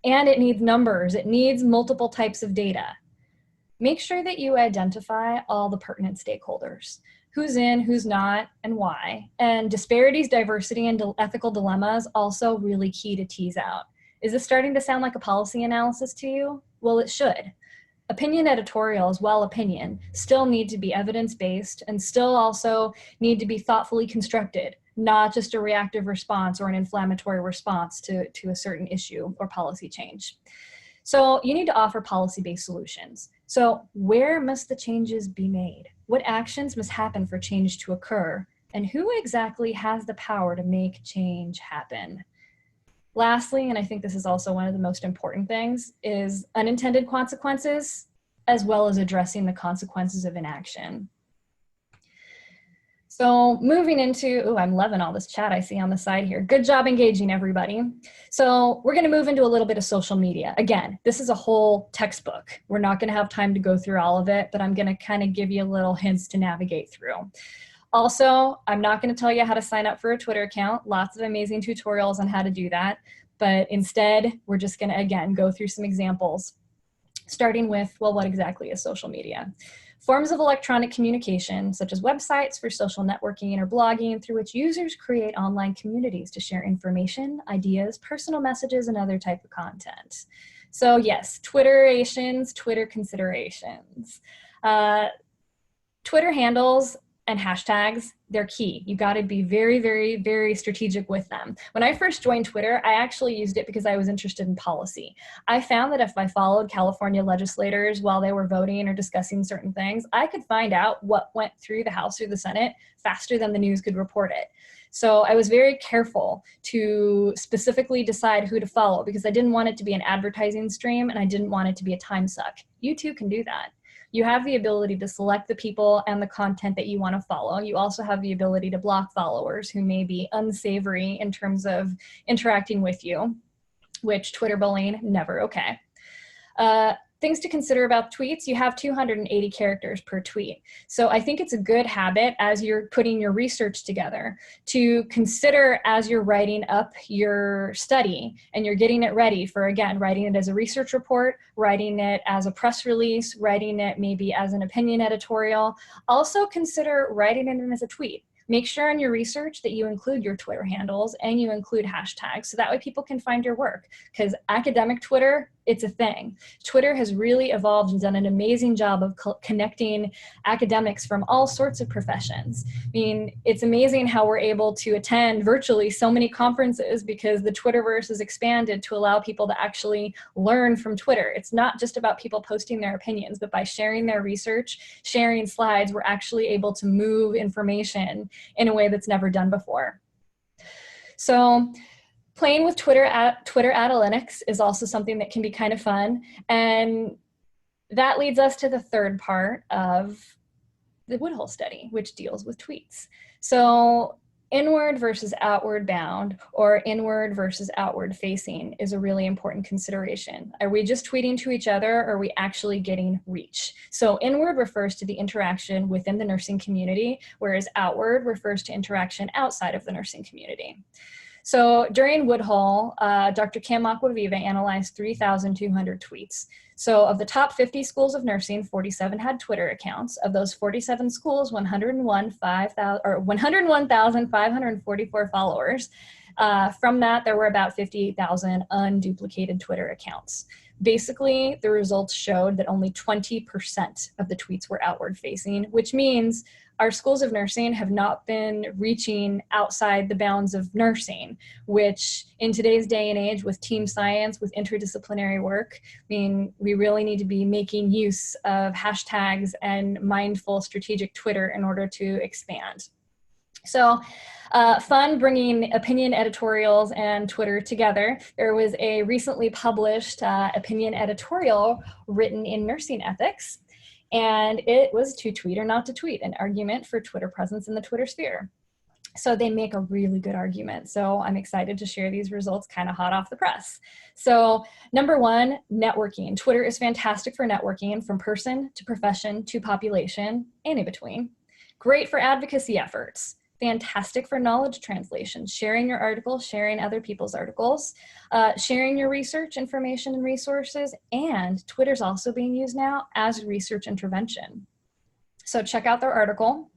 and it needs numbers. It needs multiple types of data. Make sure that you identify all the pertinent stakeholders. Who's in, who's not, and why. And disparities, diversity, and ethical dilemmas also really key to tease out. Is this starting to sound like a policy analysis to you? Well, it should. Opinion editorials, while opinion, still need to be evidence-based and still also need to be thoughtfully constructed, not just a reactive response or an inflammatory response to a certain issue or policy change. So you need to offer policy-based solutions. So where must the changes be made? What actions must happen for change to occur? And who exactly has the power to make change happen? Lastly, and I think this is also one of the most important things, is unintended consequences, as well as addressing the consequences of inaction. So moving into, I'm loving all this chat I see on the side here. Good job engaging, everybody. So we're gonna move into a little bit of social media. Again, this is a whole textbook. We're not gonna have time to go through all of it, but I'm gonna kind of give you little hints to navigate through. Also, I'm not gonna tell you how to sign up for a Twitter account. Lots of amazing tutorials on how to do that. But instead, we're just gonna, again, go through some examples, starting with, well, what exactly is social media? Forms of electronic communication, such as websites for social networking or blogging, through which users create online communities to share information, ideas, personal messages, and other type of content. So yes, Twitterations, Twitter considerations. Twitter handles and hashtags, they're key. You gotta be very, very, very strategic with them. When I first joined Twitter, I actually used it because I was interested in policy. I found that if I followed California legislators while they were voting or discussing certain things, I could find out what went through the House or the Senate faster than the news could report it. So I was very careful to specifically decide who to follow because I didn't want it to be an advertising stream and I didn't want it to be a time suck. You too can do that. You have the ability to select the people and the content that you want to follow. You also have the ability to block followers who may be unsavory in terms of interacting with you, which Twitter bullying, never okay. Things to consider about tweets, you have 280 characters per tweet. So I think it's a good habit as you're putting your research together to consider as you're writing up your study and you're getting it ready for, again, writing it as a research report, writing it as a press release, writing it maybe as an opinion editorial. Also consider writing it as a tweet. Make sure in your research that you include your Twitter handles and you include hashtags so that way people can find your work, because academic Twitter, it's a thing. Twitter has really evolved and done an amazing job of connecting academics from all sorts of professions. I mean, it's amazing how we're able to attend virtually so many conferences because the Twitterverse has expanded to allow people to actually learn from Twitter. It's not just about people posting their opinions, but by sharing their research, sharing slides, we're actually able to move information in a way that's never done before. So playing with Twitter analytics is also something that can be kind of fun. And that leads us to the third part of the Woodhull study, which deals with tweets. So inward versus outward bound or inward versus outward facing is a really important consideration. Are we just tweeting to each other or are we actually getting reach? So inward refers to the interaction within the nursing community, whereas outward refers to interaction outside of the nursing community. So during Woodhull, Dr. Cam Aquaviva analyzed 3,200 tweets. So of the top 50 schools of nursing, 47 had Twitter accounts. Of those 47 schools, 101,544 followers. From that, there were about 58,000 unduplicated Twitter accounts. Basically, the results showed that only 20% of the tweets were outward facing, which means our schools of nursing have not been reaching outside the bounds of nursing, which in today's day and age with team science, with interdisciplinary work, I mean, we really need to be making use of hashtags and mindful strategic Twitter in order to expand. So fun bringing opinion editorials and Twitter together. There was a recently published opinion editorial written in Nursing Ethics, and it was to tweet or not to tweet, an argument for Twitter presence in the Twitter sphere. So they make a really good argument. So I'm excited to share these results kind of hot off the press. So number one, networking. Twitter is fantastic for networking from person to profession to population and in between. Great for advocacy efforts. Fantastic for knowledge translation, sharing your articles, sharing other people's articles, sharing your research information and resources, and Twitter's also being used now as research intervention. So check out their article.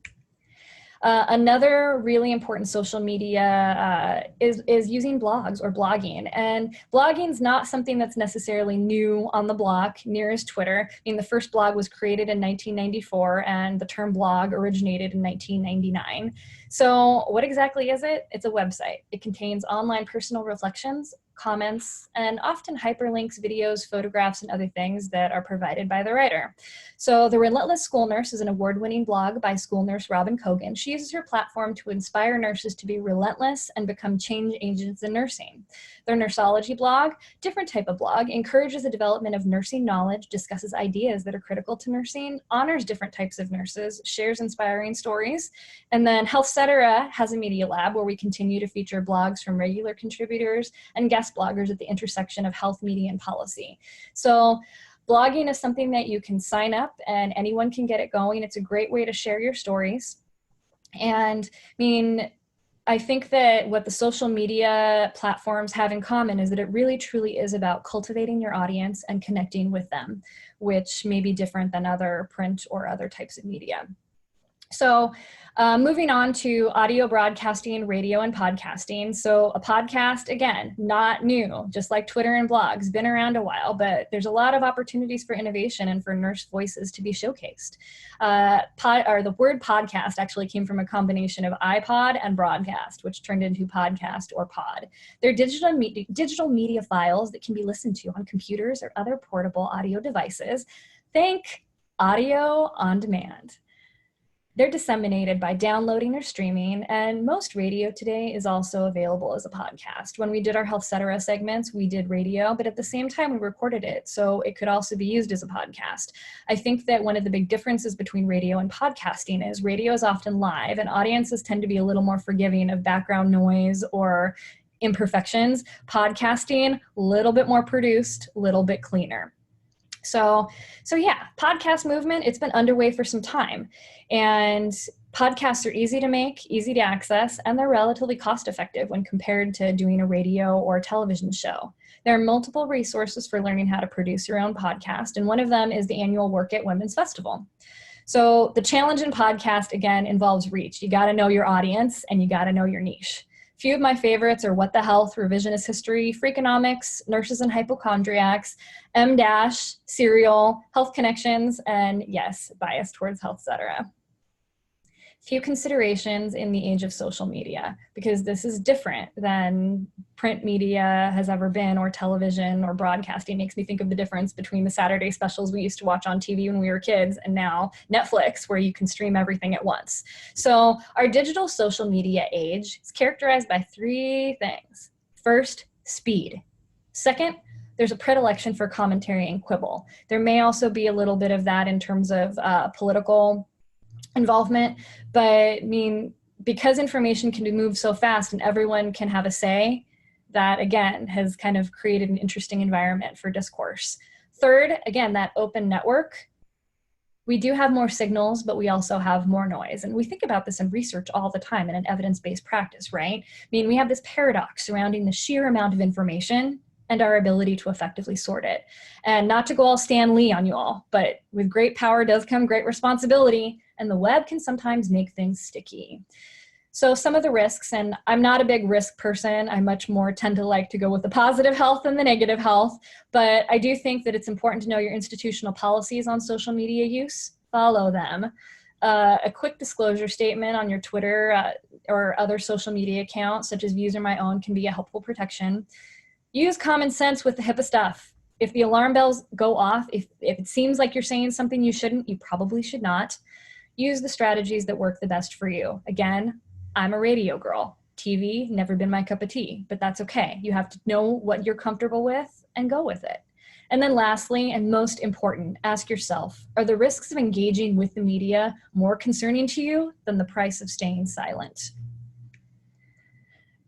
Another really important social media is using blogs or blogging. And blogging is not something that's necessarily new on the block, near as Twitter. I mean, the first blog was created in 1994 and the term blog originated in 1999. So what exactly is it? It's a website. It contains online personal reflections, comments, and often hyperlinks, videos, photographs, and other things that are provided by the writer. So The Relentless School Nurse is an award-winning blog by school nurse Robin Cogan. She uses her platform to inspire nurses to be relentless and become change agents in nursing. Their Nursology blog, different type of blog, encourages the development of nursing knowledge, discusses ideas that are critical to nursing, honors different types of nurses, shares inspiring stories. And then Healthcetera has a media lab where we continue to feature blogs from regular contributors and guest bloggers at the intersection of health, media, and policy. So blogging is something that you can sign up and anyone can get it going. It's a great way to share your stories. And I mean, I think that what the social media platforms have in common is that it really truly is about cultivating your audience and connecting with them, which may be different than other print or other types of media. So moving on to audio broadcasting, radio, and podcasting. So a podcast, again, not new, just like Twitter and blogs, been around a while, but there's a lot of opportunities for innovation and for nurse voices to be showcased. The word podcast actually came from a combination of iPod and broadcast, which turned into podcast or pod. They're digital media files that can be listened to on computers or other portable audio devices. Think audio on demand. They're disseminated by downloading or streaming, and most radio today is also available as a podcast. When we did our Health Cetera segments, we did radio, but at the same time we recorded it, so it could also be used as a podcast. I think that one of the big differences between radio and podcasting is radio is often live, and audiences tend to be a little more forgiving of background noise or imperfections. Podcasting, a little bit more produced, a little bit cleaner. So yeah, podcast movement, it's been underway for some time. And podcasts are easy to make, easy to access, and they're relatively cost effective when compared to doing a radio or television show. There are multiple resources for learning how to produce your own podcast, and one of them is the annual Work It Women's Festival. So the challenge in podcast, again, involves reach. You got to know your audience and you got to know your niche. Few of my favorites are What the Health, Revisionist History, Freakonomics, Nurses and Hypochondriacs, M-, Serial, Health Connections, and yes, bias towards Health Cetera. Few considerations in the age of social media, because this is different than print media has ever been, or television or broadcasting. Makes me think of the difference between the Saturday specials we used to watch on TV when we were kids and now Netflix, where you can stream everything at once. So our digital social media age is characterized by three things. First, speed. Second, there's a predilection for commentary and quibble. There may also be a little bit of that in terms of political involvement, but I mean, because information can move so fast and everyone can have a say, that again has kind of created an interesting environment for discourse. Third, again, that open network. We do have more signals, but we also have more noise. And we think about this in research all the time in an evidence-based practice, right? I mean, we have this paradox surrounding the sheer amount of information and our ability to effectively sort it. And not to go all Stan Lee on you all, but with great power does come great responsibility, and the web can sometimes make things sticky. So some of the risks, and I'm not a big risk person, I much more tend to like to go with the positive health than the negative health, but I do think that it's important to know your institutional policies on social media use, follow them. A quick disclosure statement on your Twitter or other social media accounts, such as Views or my own, can be a helpful protection. Use common sense with the HIPAA stuff. If the alarm bells go off, if it seems like you're saying something you shouldn't, you probably should not. Use the strategies that work the best for you. Again, I'm a radio girl. TV, never been my cup of tea, but that's okay. You have to know what you're comfortable with and go with it. And then lastly, and most important, ask yourself, are the risks of engaging with the media more concerning to you than the price of staying silent?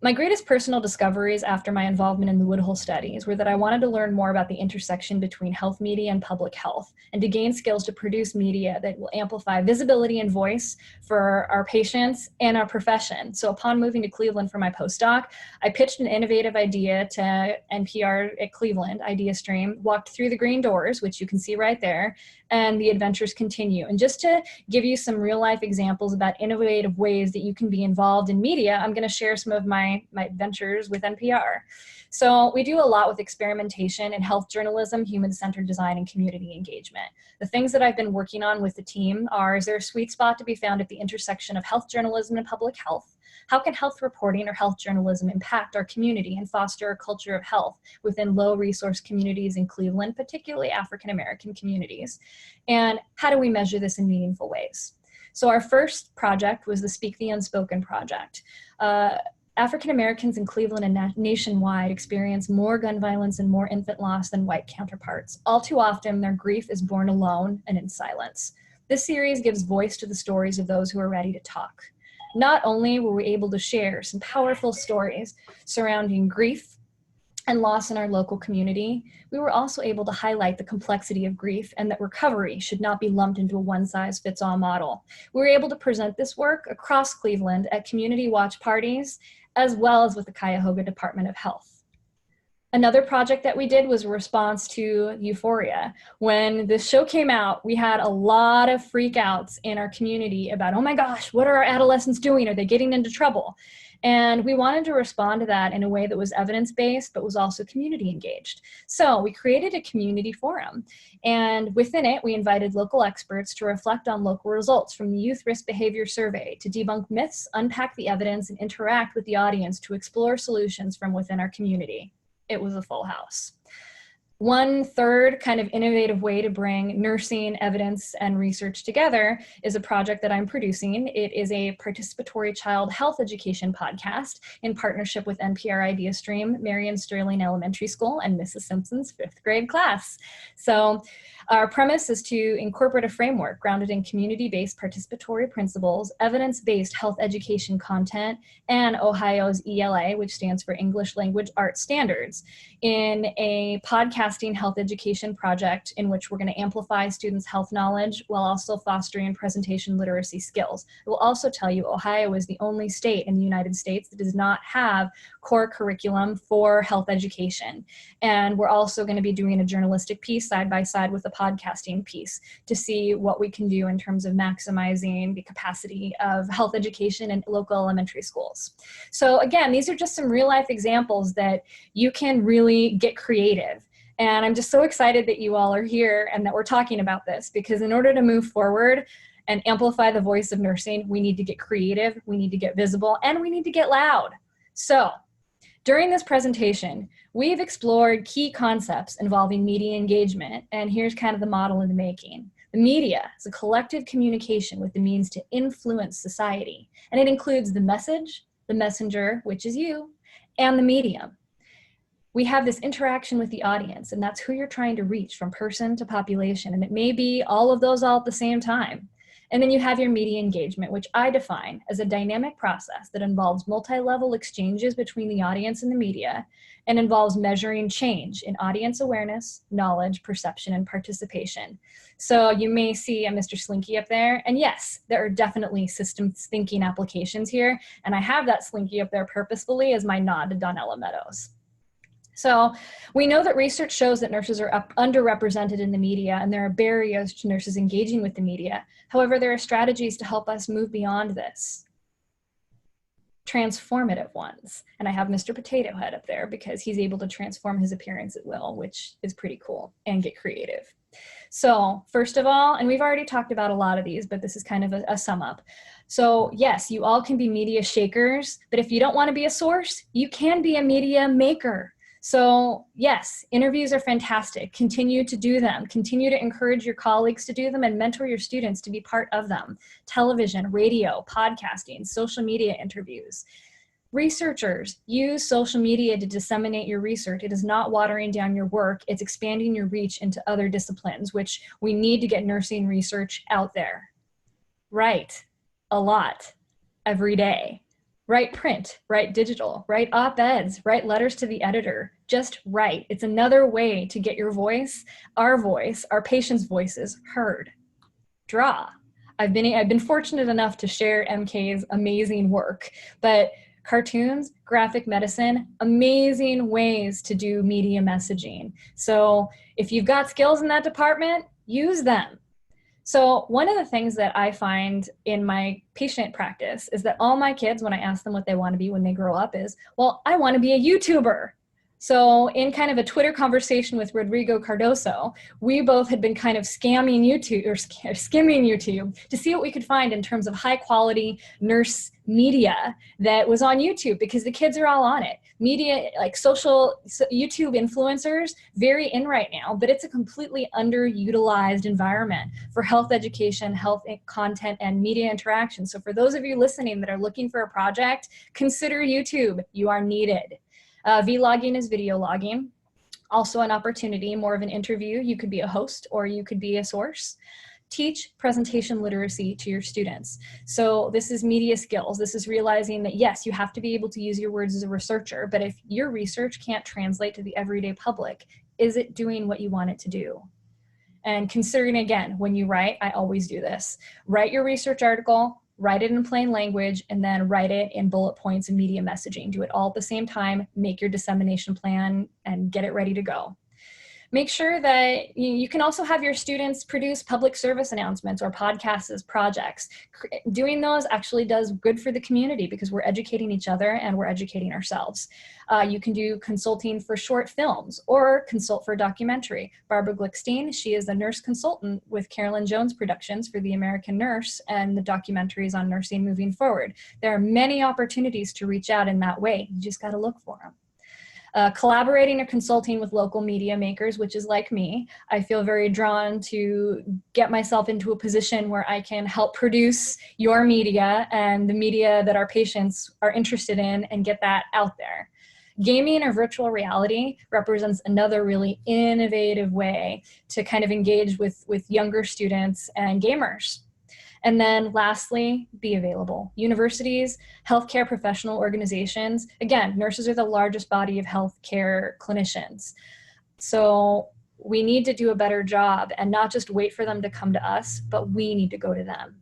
My greatest personal discoveries after my involvement in the Woodhull studies were that I wanted to learn more about the intersection between health media and public health, and to gain skills to produce media that will amplify visibility and voice for our patients and our profession. So upon moving to Cleveland for my postdoc, I pitched an innovative idea to NPR at Cleveland, Idea Stream, walked through the green doors, which you can see right there, and the adventures continue. And just to give you some real life examples about innovative ways that you can be involved in media, I'm going to share some of my adventures with NPR. So we do a lot with experimentation in health journalism, human-centered design, and community engagement. The things that I've been working on with the team are, is there a sweet spot to be found at the intersection of health journalism and public health? How can health reporting or health journalism impact our community and foster a culture of health within low-resource communities in Cleveland, particularly African-American communities? And how do we measure this in meaningful ways? So our first project was the Speak the Unspoken project. African Americans in Cleveland and nationwide experience more gun violence and more infant loss than white counterparts. All too often, their grief is borne alone and in silence. This series gives voice to the stories of those who are ready to talk. Not only were we able to share some powerful stories surrounding grief and loss in our local community, we were also able to highlight the complexity of grief and that recovery should not be lumped into a one-size-fits-all model. We were able to present this work across Cleveland at community watch parties, as well as with the Cuyahoga Department of Health. Another project that we did was a response to Euphoria. When this show came out, we had a lot of freakouts in our community about, oh my gosh, what are our adolescents doing? Are they getting into trouble? And we wanted to respond to that in a way that was evidence-based, but was also community engaged. So we created a community forum. And within it, we invited local experts to reflect on local results from the Youth Risk Behavior Survey, to debunk myths, unpack the evidence, and interact with the audience to explore solutions from within our community. It was a full house. One third kind of innovative way to bring nursing evidence and research together is a project that I'm producing. It is a participatory child health education podcast in partnership with NPR Idea Stream, Marion Sterling Elementary School, and Mrs. Simpson's 5th grade class. So our premise is to incorporate a framework grounded in community-based participatory principles, evidence-based health education content, and Ohio's ELA, which stands for English Language Arts Standards, in a podcasting health education project in which we're going to amplify students' health knowledge while also fostering presentation literacy skills. I will also tell you Ohio is the only state in the United States that does not have core curriculum for health education. And we're also going to be doing a journalistic piece side by side with a podcasting piece to see what we can do in terms of maximizing the capacity of health education in local elementary schools. So again, these are just some real life examples that you can really get creative. And I'm just so excited that you all are here and that we're talking about this, because in order to move forward and amplify the voice of nursing, we need to get creative, we need to get visible, and we need to get loud. So during this presentation, we've explored key concepts involving media engagement, and here's kind of the model in the making. The media is a collective communication with the means to influence society, and it includes the message, the messenger, which is you, and the medium. We have this interaction with the audience, and that's who you're trying to reach from person to population, and it may be all of those all at the same time. And then you have your media engagement, which I define as a dynamic process that involves multi-level exchanges between the audience and the media, and involves measuring change in audience awareness, knowledge, perception, and participation. So you may see a Mr. Slinky up there, and yes, there are definitely systems thinking applications here, and I have that Slinky up there purposefully as my nod to Donella Meadows. So we know that research shows that nurses are underrepresented in the media, and there are barriers to nurses engaging with the media. However, there are strategies to help us move beyond this. Transformative ones. And I have Mr. Potato Head up there because he's able to transform his appearance at will, which is pretty cool, and get creative. So first of all, and we've already talked about a lot of these, but this is kind of a sum up. So yes, you all can be media shakers, but if you don't want to be a source, you can be a media maker. So yes, interviews are fantastic. Continue to do them. Continue to encourage your colleagues to do them and mentor your students to be part of them. Television, radio, podcasting, social media interviews. Researchers, use social media to disseminate your research. It is not watering down your work. It's expanding your reach into other disciplines, which we need to get nursing research out there. Write a lot every day. Write print, write digital, write op-eds, write letters to the editor. Just write. It's another way to get your voice, our patients' voices heard. Draw. I've been fortunate enough to share MK's amazing work, but cartoons, graphic medicine, amazing ways to do media messaging. So if you've got skills in that department, use them. So one of the things that I find in my patient practice is that all my kids, when I ask them what they want to be when they grow up, is, well, I want to be a YouTuber. So in kind of a Twitter conversation with Rodrigo Cardoso, we both had been kind of scamming YouTube or skimming YouTube to see what we could find in terms of high quality nurse media that was on YouTube, because the kids are all on it. Media, like YouTube influencers, very in right now, but it's a completely underutilized environment for health education, health content, and media interaction. So for those of you listening that are looking for a project, consider YouTube. You are needed. Vlogging is video logging. Also an opportunity, more of an interview. You could be a host or you could be a source. Teach presentation literacy to your students. So this is media skills. This is realizing that yes, you have to be able to use your words as a researcher, but if your research can't translate to the everyday public, is it doing what you want it to do? And considering, again, when you write, I always do this. Write your research article, write it in plain language, and then write it in bullet points and media messaging. Do it all at the same time, make your dissemination plan, and get it ready to go. Make sure that you can also have your students produce public service announcements or podcasts as projects. Doing those actually does good for the community because we're educating each other and we're educating ourselves. You can do consulting for short films or consult for a documentary. Barbara Glickstein, she is a nurse consultant with Carolyn Jones Productions for The American Nurse and the documentaries on nursing moving forward. There are many opportunities to reach out in that way. You just got to look for them. Collaborating or consulting with local media makers, which is like me. I feel very drawn to get myself into a position where I can help produce your media and the media that our patients are interested in and get that out there. Gaming or virtual reality represents another really innovative way to kind of engage with younger students and gamers. And then lastly, be available. Universities, healthcare professional organizations, again, nurses are the largest body of healthcare clinicians. So we need to do a better job and not just wait for them to come to us, but we need to go to them.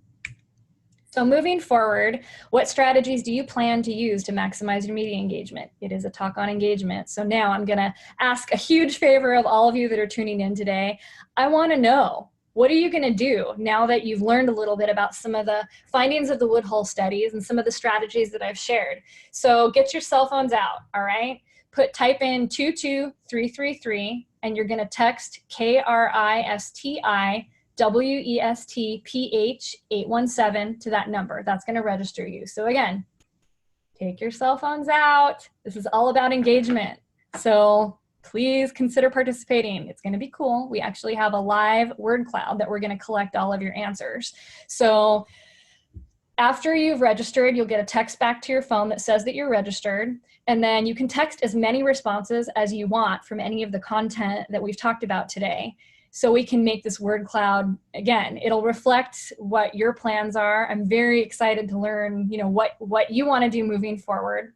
So moving forward, what strategies do you plan to use to maximize your media engagement? It is a talk on engagement. So now I'm gonna ask a huge favor of all of you that are tuning in today. I wanna know, what are you gonna do now that you've learned a little bit about some of the findings of the Woodhull studies and some of the strategies that I've shared? So get your cell phones out, all right? Type in 22333 and you're gonna text KRISTI WESTPH 817 to that number. That's going to register you. So again, take your cell phones out. This is all about engagement. So please consider participating. It's going to be cool. We actually have a live word cloud that we're going to collect all of your answers. So after you've registered, you'll get a text back to your phone that says that you're registered. And then you can text as many responses as you want from any of the content that we've talked about today. So we can make this word cloud, again, it'll reflect what your plans are. I'm very excited to learn, what you want to do moving forward.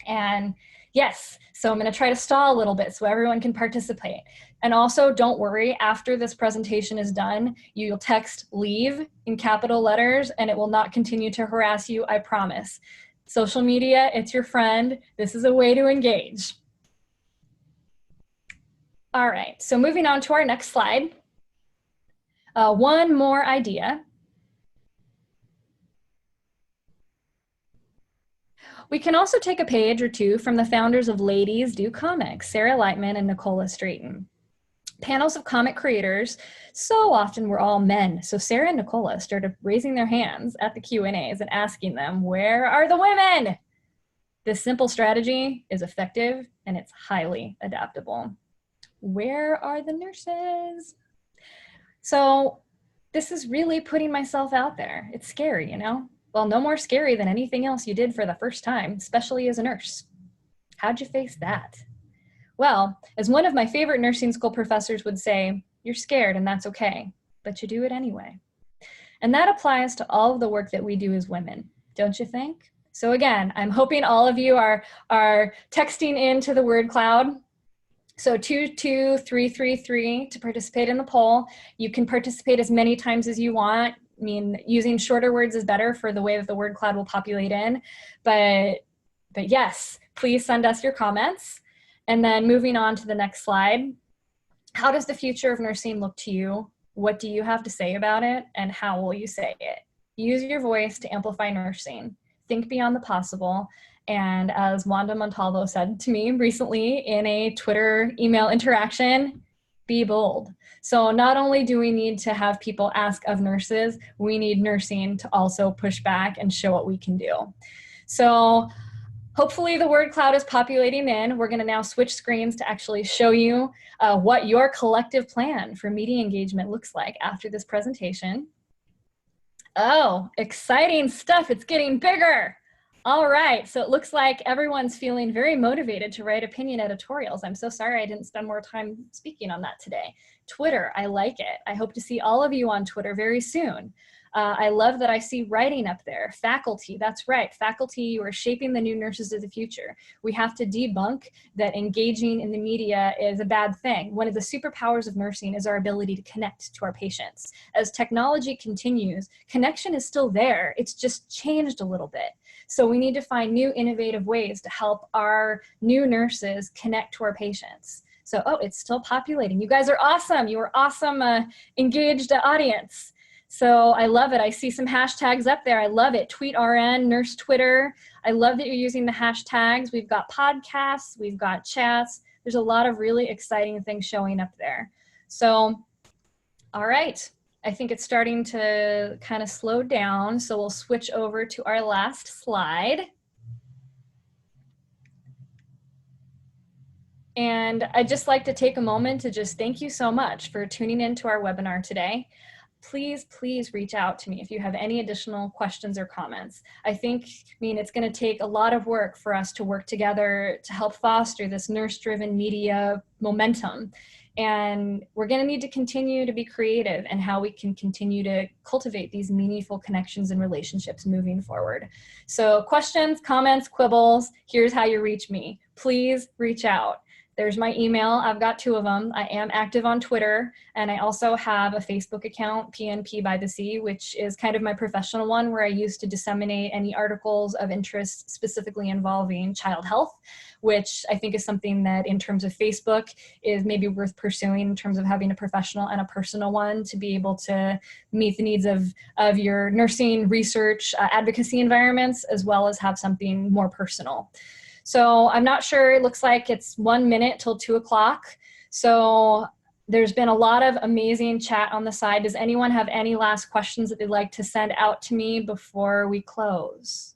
And yes, so I'm going to try to stall a little bit so everyone can participate. And also don't worry, after this presentation is done, you'll text leave in capital letters and it will not continue to harass you, I promise. Social media, it's your friend. This is a way to engage. All right, so moving on to our next slide. One more idea. We can also take a page or two from the founders of Ladies Do Comics, Sarah Lightman and Nicola Strayton. Panels of comic creators so often were all men, so Sarah and Nicola started raising their hands at the Q&As and asking them, where are the women? This simple strategy is effective and it's highly adaptable. Where are the nurses? So this is really putting myself out there. It's scary, Well, no more scary than anything else you did for the first time, especially as a nurse. How'd you face that? Well, as one of my favorite nursing school professors would say, you're scared and that's okay, but you do it anyway. And that applies to all of the work that we do as women, don't you think? So again, I'm hoping all of you are texting into the word cloud. So 22333 to participate in the poll. You can participate as many times as you want. I mean, using shorter words is better for the way that the word cloud will populate in. But yes, please send us your comments. And then moving on to the next slide. How does the future of nursing look to you? What do you have to say about it? And how will you say it? Use your voice to amplify nursing. Think beyond the possible. And as Wanda Montalvo said to me recently in a Twitter email interaction, be bold. So not only do we need to have people ask of nurses, we need nursing to also push back and show what we can do. So hopefully the word cloud is populating in. We're going to now switch screens to actually show you what your collective plan for media engagement looks like after this presentation. Oh, exciting stuff. It's getting bigger. All right, so it looks like everyone's feeling very motivated to write opinion editorials. I'm so sorry I didn't spend more time speaking on that today. Twitter, I like it. I hope to see all of you on Twitter very soon. I love that I see writing up there. Faculty, that's right. Faculty, you are shaping the new nurses of the future. We have to debunk that engaging in the media is a bad thing. One of the superpowers of nursing is our ability to connect to our patients. As technology continues, connection is still there. It's just changed a little bit. So we need to find new innovative ways to help our new nurses connect to our patients. So, oh, it's still populating. You guys are awesome. You are awesome, engaged audience. So I love it. I see some hashtags up there. I love it. TweetRN, Nurse Twitter. I love that you're using the hashtags. We've got podcasts. We've got chats. There's a lot of really exciting things showing up there. So, all right. I think it's starting to kind of slow down. So we'll switch over to our last slide. And I'd just like to take a moment to just thank you so much for tuning into our webinar today. Please, please reach out to me if you have any additional questions or comments. I mean, it's going to take a lot of work for us to work together to help foster this nurse-driven media momentum. And we're going to need to continue to be creative in how we can continue to cultivate these meaningful connections and relationships moving forward. So questions, comments, quibbles, here's how you reach me. Please reach out. There's my email. I've got 2 of them. I am active on Twitter, and I also have a Facebook account, PNP by the Sea, which is kind of my professional one where I used to disseminate any articles of interest specifically involving child health, which I think is something that in terms of Facebook is maybe worth pursuing in terms of having a professional and a personal one to be able to meet the needs of your nursing research advocacy environments, as well as have something more personal. So I'm not sure, it looks like it's 1 minute till 2 o'clock. So there's been a lot of amazing chat on the side. Does anyone have any last questions that they'd like to send out to me before we close?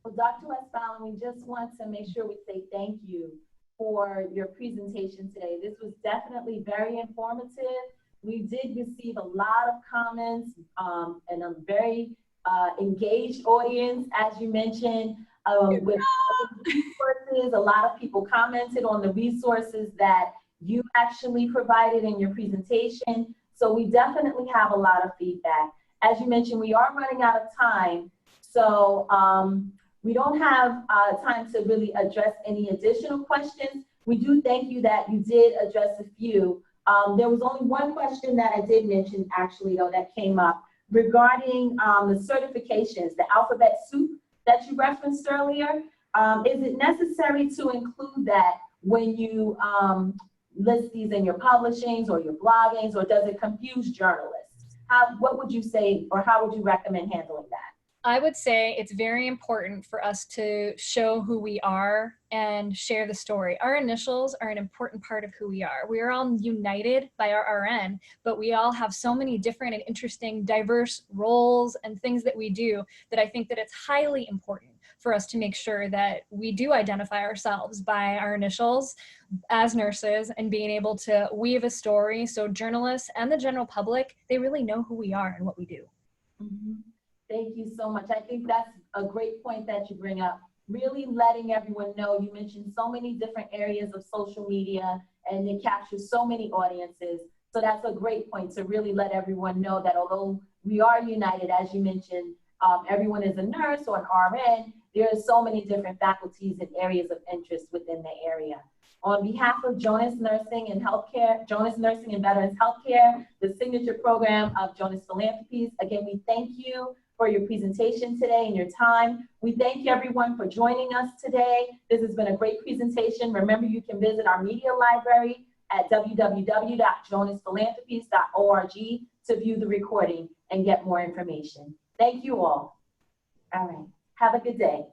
Well, Dr. Westphal, we just want to make sure we say thank you for your presentation today. This was definitely very informative. We did receive a lot of comments and a very engaged audience, as you mentioned. With resources, a lot of people commented on the resources that you actually provided in your presentation. So we definitely have a lot of feedback. As you mentioned, we are running out of time. So we don't have time to really address any additional questions. We do thank you that you did address a few. There was only one question that I did mention actually though that came up regarding the certifications, the alphabet soup that you referenced earlier. Is it necessary to include that when you list these in your publishings or your bloggings, or does it confuse journalists? What would you say, or how would you recommend handling that? I would say it's very important for us to show who we are and share the story. Our initials are an important part of who we are. We are all united by our RN, but we all have so many different and interesting, diverse roles and things that we do that I think that it's highly important for us to make sure that we do identify ourselves by our initials as nurses and being able to weave a story so journalists and the general public, they really know who we are and what we do. Mm-hmm. Thank you so much. I think that's a great point that you bring up. Really letting everyone know, you mentioned so many different areas of social media and it captures so many audiences. So that's a great point to really let everyone know that although we are united, as you mentioned, everyone is a nurse or an RN, there are so many different faculties and areas of interest within the area. On behalf of Jonas Nursing and Healthcare, Jonas Nursing and Veterans Healthcare, the signature program of Jonas Philanthropies, again, we thank you for your presentation today and your time. We thank you everyone for joining us today. This has been a great presentation. Remember, you can visit our media library at www.jonasphilanthropies.org to view the recording and get more information. Thank you all. All right, have a good day.